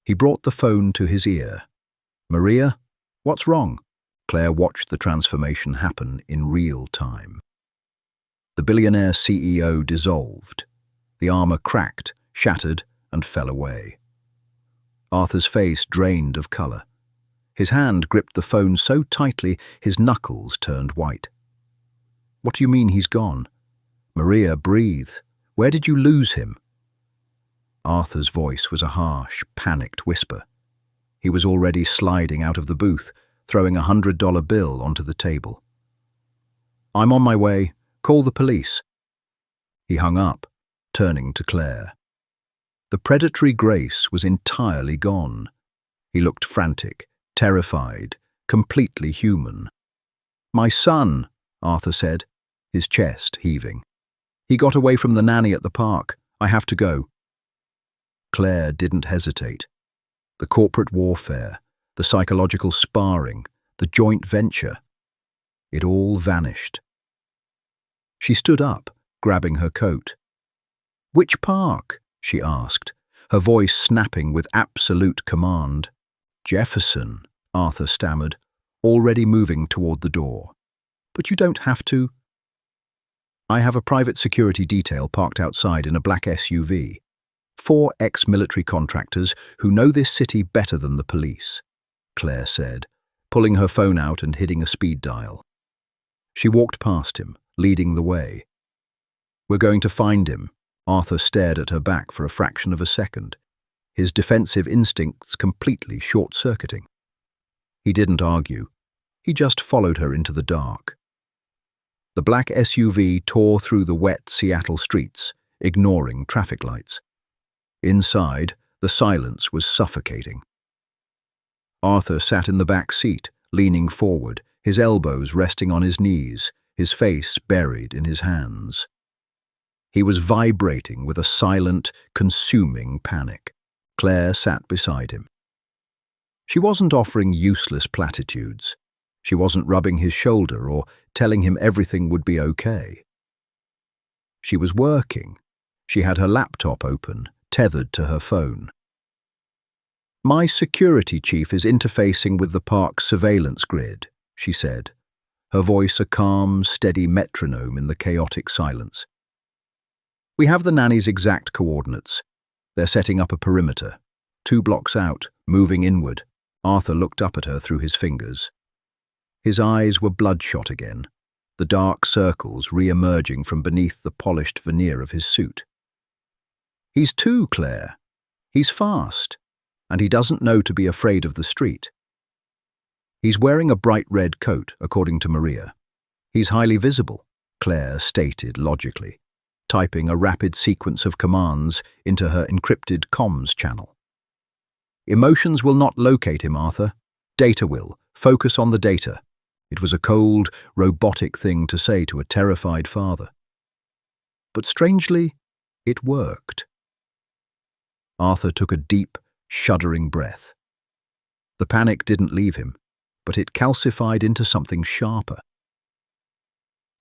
He brought the phone to his ear. "Maria, what's wrong?" Claire watched the transformation happen in real time. The billionaire CEO dissolved. The armor cracked, shattered, and fell away. Arthur's face drained of color. His hand gripped the phone so tightly his knuckles turned white. "What do you mean he's gone?" "Maria, breathe. Where did you lose him?" Arthur's voice was a harsh, panicked whisper. He was already sliding out of the booth, throwing $100 bill onto the table. "I'm on my way. Call the police." He hung up, turning to Claire. The predatory grace was entirely gone. He looked frantic, terrified, completely human. "My son," Arthur said, his chest heaving. "He got away from the nanny at the park. I have to go." Claire didn't hesitate. The corporate warfare, the psychological sparring, the joint venture. It all vanished. She stood up, grabbing her coat. "Which park?" she asked, her voice snapping with absolute command. "Jefferson," Arthur stammered, already moving toward the door. "But you don't have to." "I have a private security detail parked outside in a black SUV. 4 ex-military contractors who know this city better than the police," Claire said, pulling her phone out and hitting a speed dial. She walked past him, leading the way. "We're going to find him." Arthur stared at her back for a fraction of a second, his defensive instincts completely short-circuiting. He didn't argue. He just followed her into the dark. The black SUV tore through the wet Seattle streets, ignoring traffic lights. Inside, the silence was suffocating. Arthur sat in the back seat, leaning forward, his elbows resting on his knees, his face buried in his hands. He was vibrating with a silent, consuming panic. Claire sat beside him. She wasn't offering useless platitudes. She wasn't rubbing his shoulder or telling him everything would be okay. She was working. She had her laptop open, tethered to her phone. "My security chief is interfacing with the park's surveillance grid," she said, her voice a calm, steady metronome in the chaotic silence. "We have the nanny's exact coordinates. They're setting up a perimeter. 2 blocks out, moving inward." Arthur looked up at her through his fingers. His eyes were bloodshot again, the dark circles re-emerging from beneath the polished veneer of his suit. "He's 2, Claire. He's fast, and he doesn't know to be afraid of the street. He's wearing a bright red coat, according to Maria. He's highly visible," Claire stated logically, typing a rapid sequence of commands into her encrypted comms channel. "Emotions will not locate him, Arthur. Data will. Focus on the data." It was a cold, robotic thing to say to a terrified father. But strangely, it worked. Arthur took a deep, shuddering breath. The panic didn't leave him, but it calcified into something sharper.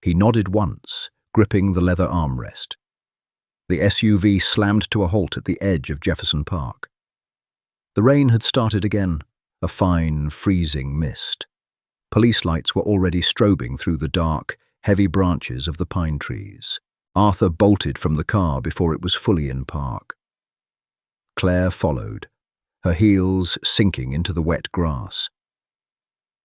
He nodded once, gripping the leather armrest. The SUV slammed to a halt at the edge of Jefferson Park. The rain had started again, a fine, freezing mist. Police lights were already strobing through the dark, heavy branches of the pine trees. Arthur bolted from the car before it was fully in park. Claire followed, her heels sinking into the wet grass.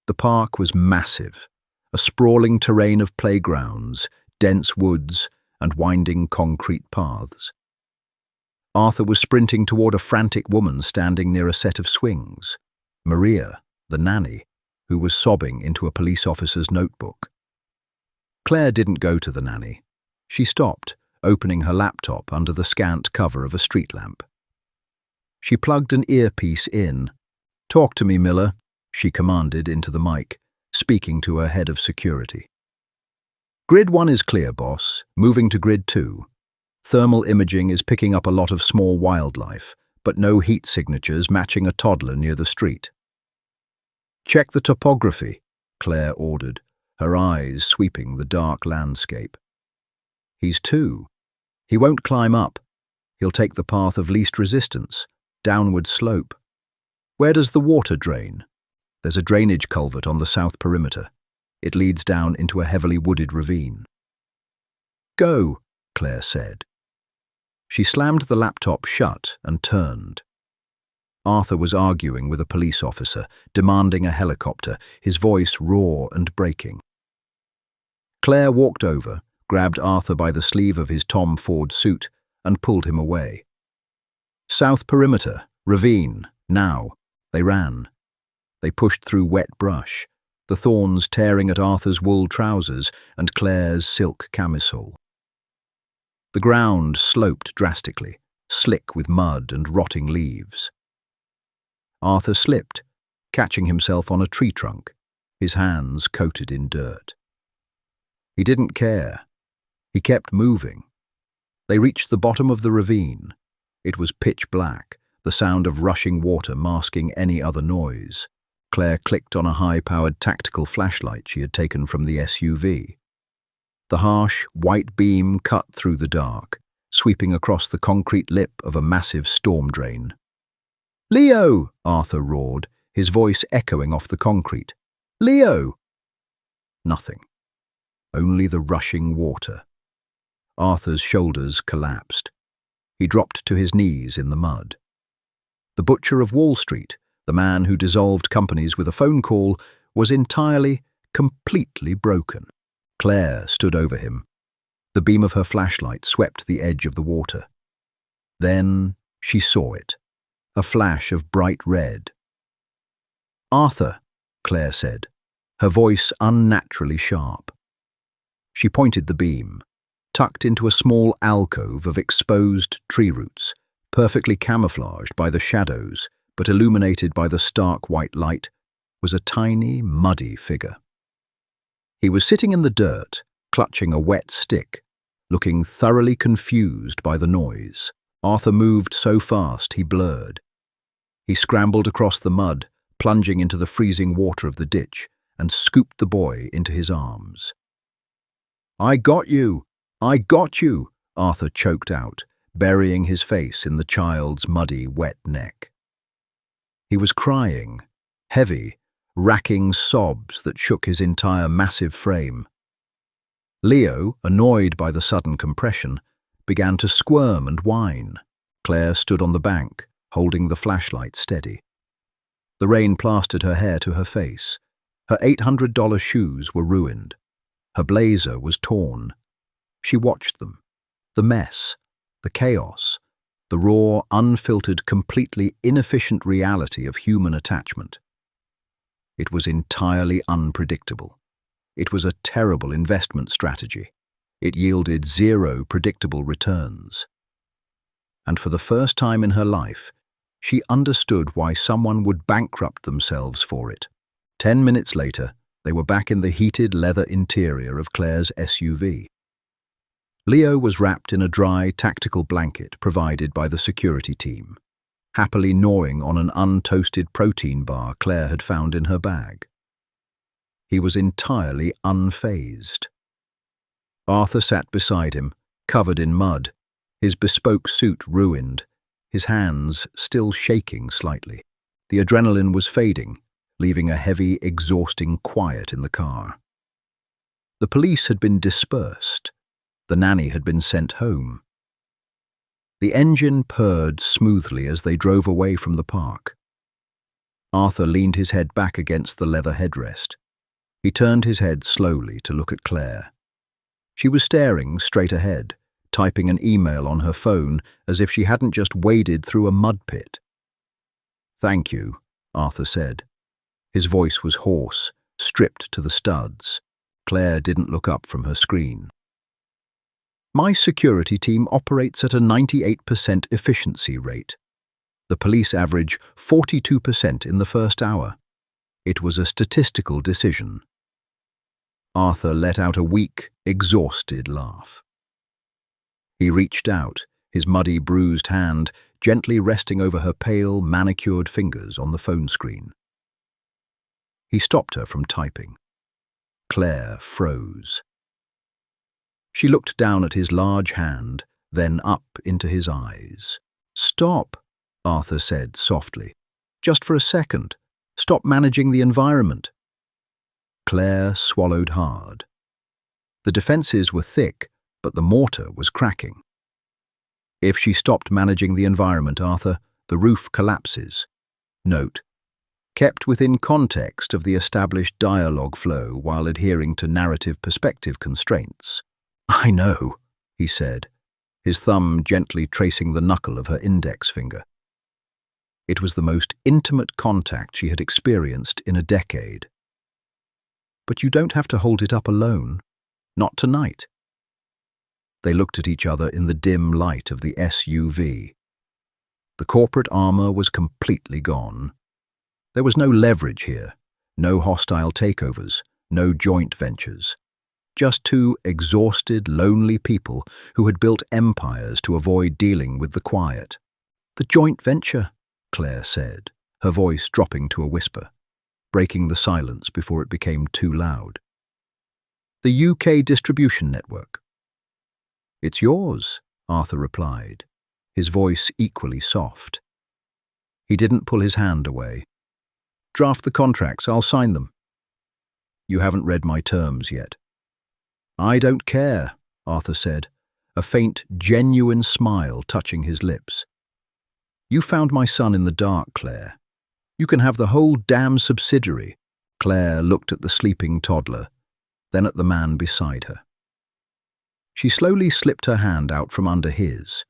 The park was massive, a sprawling terrain of playgrounds, dense woods, and winding concrete paths. Arthur was sprinting toward a frantic woman standing near a set of swings, Maria, the nanny, who was sobbing into a police officer's notebook. Claire didn't go to the nanny. She stopped, opening her laptop under the scant cover of a street lamp. She plugged an earpiece in. "Talk to me, Miller," she commanded into the mic, speaking to her head of security. "Grid 1 is clear, boss. Moving to Grid 2. Thermal imaging is picking up a lot of small wildlife, but no heat signatures matching a toddler near the street." "Check the topography," Claire ordered, her eyes sweeping the dark landscape. "He's 2. He won't climb up. He'll take the path of least resistance, downward slope. Where does the water drain?" "There's a drainage culvert on the south perimeter. It leads down into a heavily wooded ravine." "Go," Claire said. She slammed the laptop shut and turned. Arthur was arguing with a police officer, demanding a helicopter, his voice raw and breaking. Claire walked over, grabbed Arthur by the sleeve of his Tom Ford suit, and pulled him away. South perimeter, ravine, now. They ran. They pushed through wet brush, the thorns tearing at Arthur's wool trousers and Claire's silk camisole. The ground sloped drastically, slick with mud and rotting leaves. Arthur slipped, catching himself on a tree trunk, his hands coated in dirt. He didn't care. He kept moving. They reached the bottom of the ravine. It was pitch black, the sound of rushing water masking any other noise. Claire clicked on a high-powered tactical flashlight she had taken from the SUV. The harsh, white beam cut through the dark, sweeping across the concrete lip of a massive storm drain. "Leo!" Arthur roared, his voice echoing off the concrete. "Leo!" Nothing. Only the rushing water. Arthur's shoulders collapsed. He dropped to his knees in the mud. The butcher of Wall Street, the man who dissolved companies with a phone call, was entirely, completely broken. Claire stood over him. The beam of her flashlight swept the edge of the water. Then she saw it, a flash of bright red. "Arthur," Claire said, her voice unnaturally sharp. She pointed the beam. Tucked into a small alcove of exposed tree roots, perfectly camouflaged by the shadows but illuminated by the stark white light, was a tiny, muddy figure. He was sitting in the dirt, clutching a wet stick, looking thoroughly confused by the noise. Arthur moved so fast he blurred. He scrambled across the mud, plunging into the freezing water of the ditch, and scooped the boy into his arms. "I got you! I got you!" Arthur choked out, burying his face in the child's muddy, wet neck. He was crying, heavy, racking sobs that shook his entire massive frame. Leo, annoyed by the sudden compression, began to squirm and whine. Claire stood on the bank, holding the flashlight steady. The rain plastered her hair to her face. Her $800 shoes were ruined. Her blazer was torn. She watched them. The mess, the chaos, the raw, unfiltered, completely inefficient reality of human attachment. It was entirely unpredictable. It was a terrible investment strategy. It yielded zero predictable returns. And for the first time in her life, she understood why someone would bankrupt themselves for it. 10 minutes later, they were back in the heated leather interior of Claire's SUV. Leo was wrapped in a dry, tactical blanket provided by the security team, happily gnawing on an untoasted protein bar Claire had found in her bag. He was entirely unfazed. Arthur sat beside him, covered in mud, his bespoke suit ruined, his hands still shaking slightly. The adrenaline was fading, leaving a heavy, exhausting quiet in the car. The police had been dispersed. The nanny had been sent home. The engine purred smoothly as they drove away from the park. Arthur leaned his head back against the leather headrest. He turned his head slowly to look at Claire. She was staring straight ahead, typing an email on her phone as if she hadn't just waded through a mud pit. "Thank you," Arthur said. His voice was hoarse, stripped to the studs. Claire didn't look up from her screen. "My security team operates at a 98% efficiency rate. The police average 42% in the first hour. It was a statistical decision." Arthur let out a weak, exhausted laugh. He reached out, his muddy, bruised hand gently resting over her pale, manicured fingers on the phone screen. He stopped her from typing. Claire froze. She looked down at his large hand, then up into his eyes. "Stop," Arthur said softly. "Just for a second. Stop managing the environment." Claire swallowed hard. The defenses were thick, but the mortar was cracking. "If she stopped managing the environment, Arthur, the roof collapses. Note: kept within context of the established dialogue flow while adhering to narrative perspective constraints. "I know," he said, his thumb gently tracing the knuckle of her index finger. It was the most intimate contact she had experienced in a decade. "But you don't have to hold it up alone. Not tonight." They looked at each other in the dim light of the SUV. The corporate armor was completely gone. There was no leverage here, no hostile takeovers, no joint ventures. Just two exhausted, lonely people who had built empires to avoid dealing with the quiet. "The joint venture," Claire said, her voice dropping to a whisper, breaking the silence before it became too loud. "The UK distribution network." "It's yours," Arthur replied, his voice equally soft. He didn't pull his hand away. "Draft the contracts, I'll sign them." "You haven't read my terms yet." "I don't care," Arthur said, a faint, genuine smile touching his lips. "You found my son in the dark, Claire. You can have the whole damn subsidiary." Claire looked at the sleeping toddler, then at the man beside her. She slowly slipped her hand out from under his,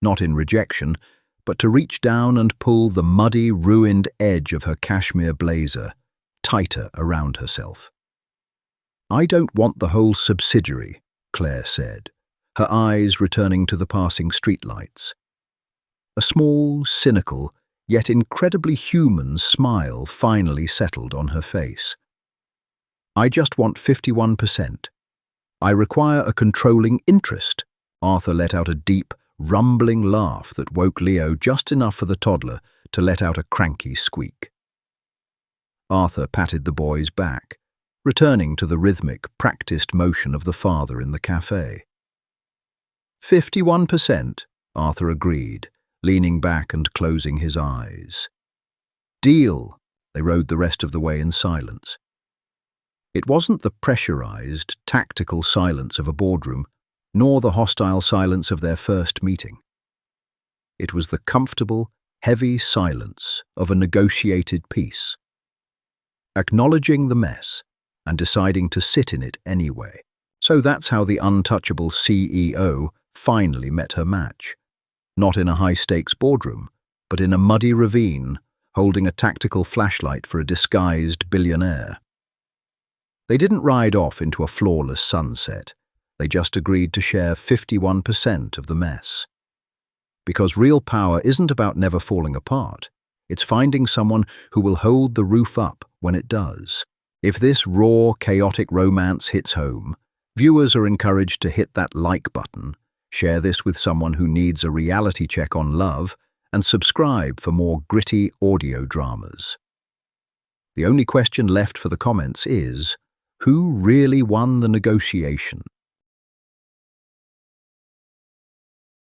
not in rejection, but to reach down and pull the muddy, ruined edge of her cashmere blazer tighter around herself. "I don't want the whole subsidiary," Claire said, her eyes returning to the passing streetlights. A small, cynical, yet incredibly human smile finally settled on her face. "I just want 51%. I require a controlling interest." Arthur let out a deep, rumbling laugh that woke Leo just enough for the toddler to let out a cranky squeak. Arthur patted the boy's back, returning to the rhythmic, practiced motion of the father in the cafe. 51%, Arthur agreed, leaning back and closing his eyes. "Deal." They rode the rest of the way in silence. It wasn't the pressurized, tactical silence of a boardroom, nor the hostile silence of their first meeting. It was the comfortable, heavy silence of a negotiated peace. Acknowledging the mess and deciding to sit in it anyway. So that's how the untouchable CEO finally met her match. Not in a high-stakes boardroom, but in a muddy ravine, holding a tactical flashlight for a disguised billionaire. They didn't ride off into a flawless sunset. They just agreed to share 51% of the mess. Because real power isn't about never falling apart. It's finding someone who will hold the roof up when it does. If this raw, chaotic romance hits home, viewers are encouraged to hit that like button, share this with someone who needs a reality check on love, and subscribe for more gritty audio dramas. The only question left for the comments is, who really won the negotiation?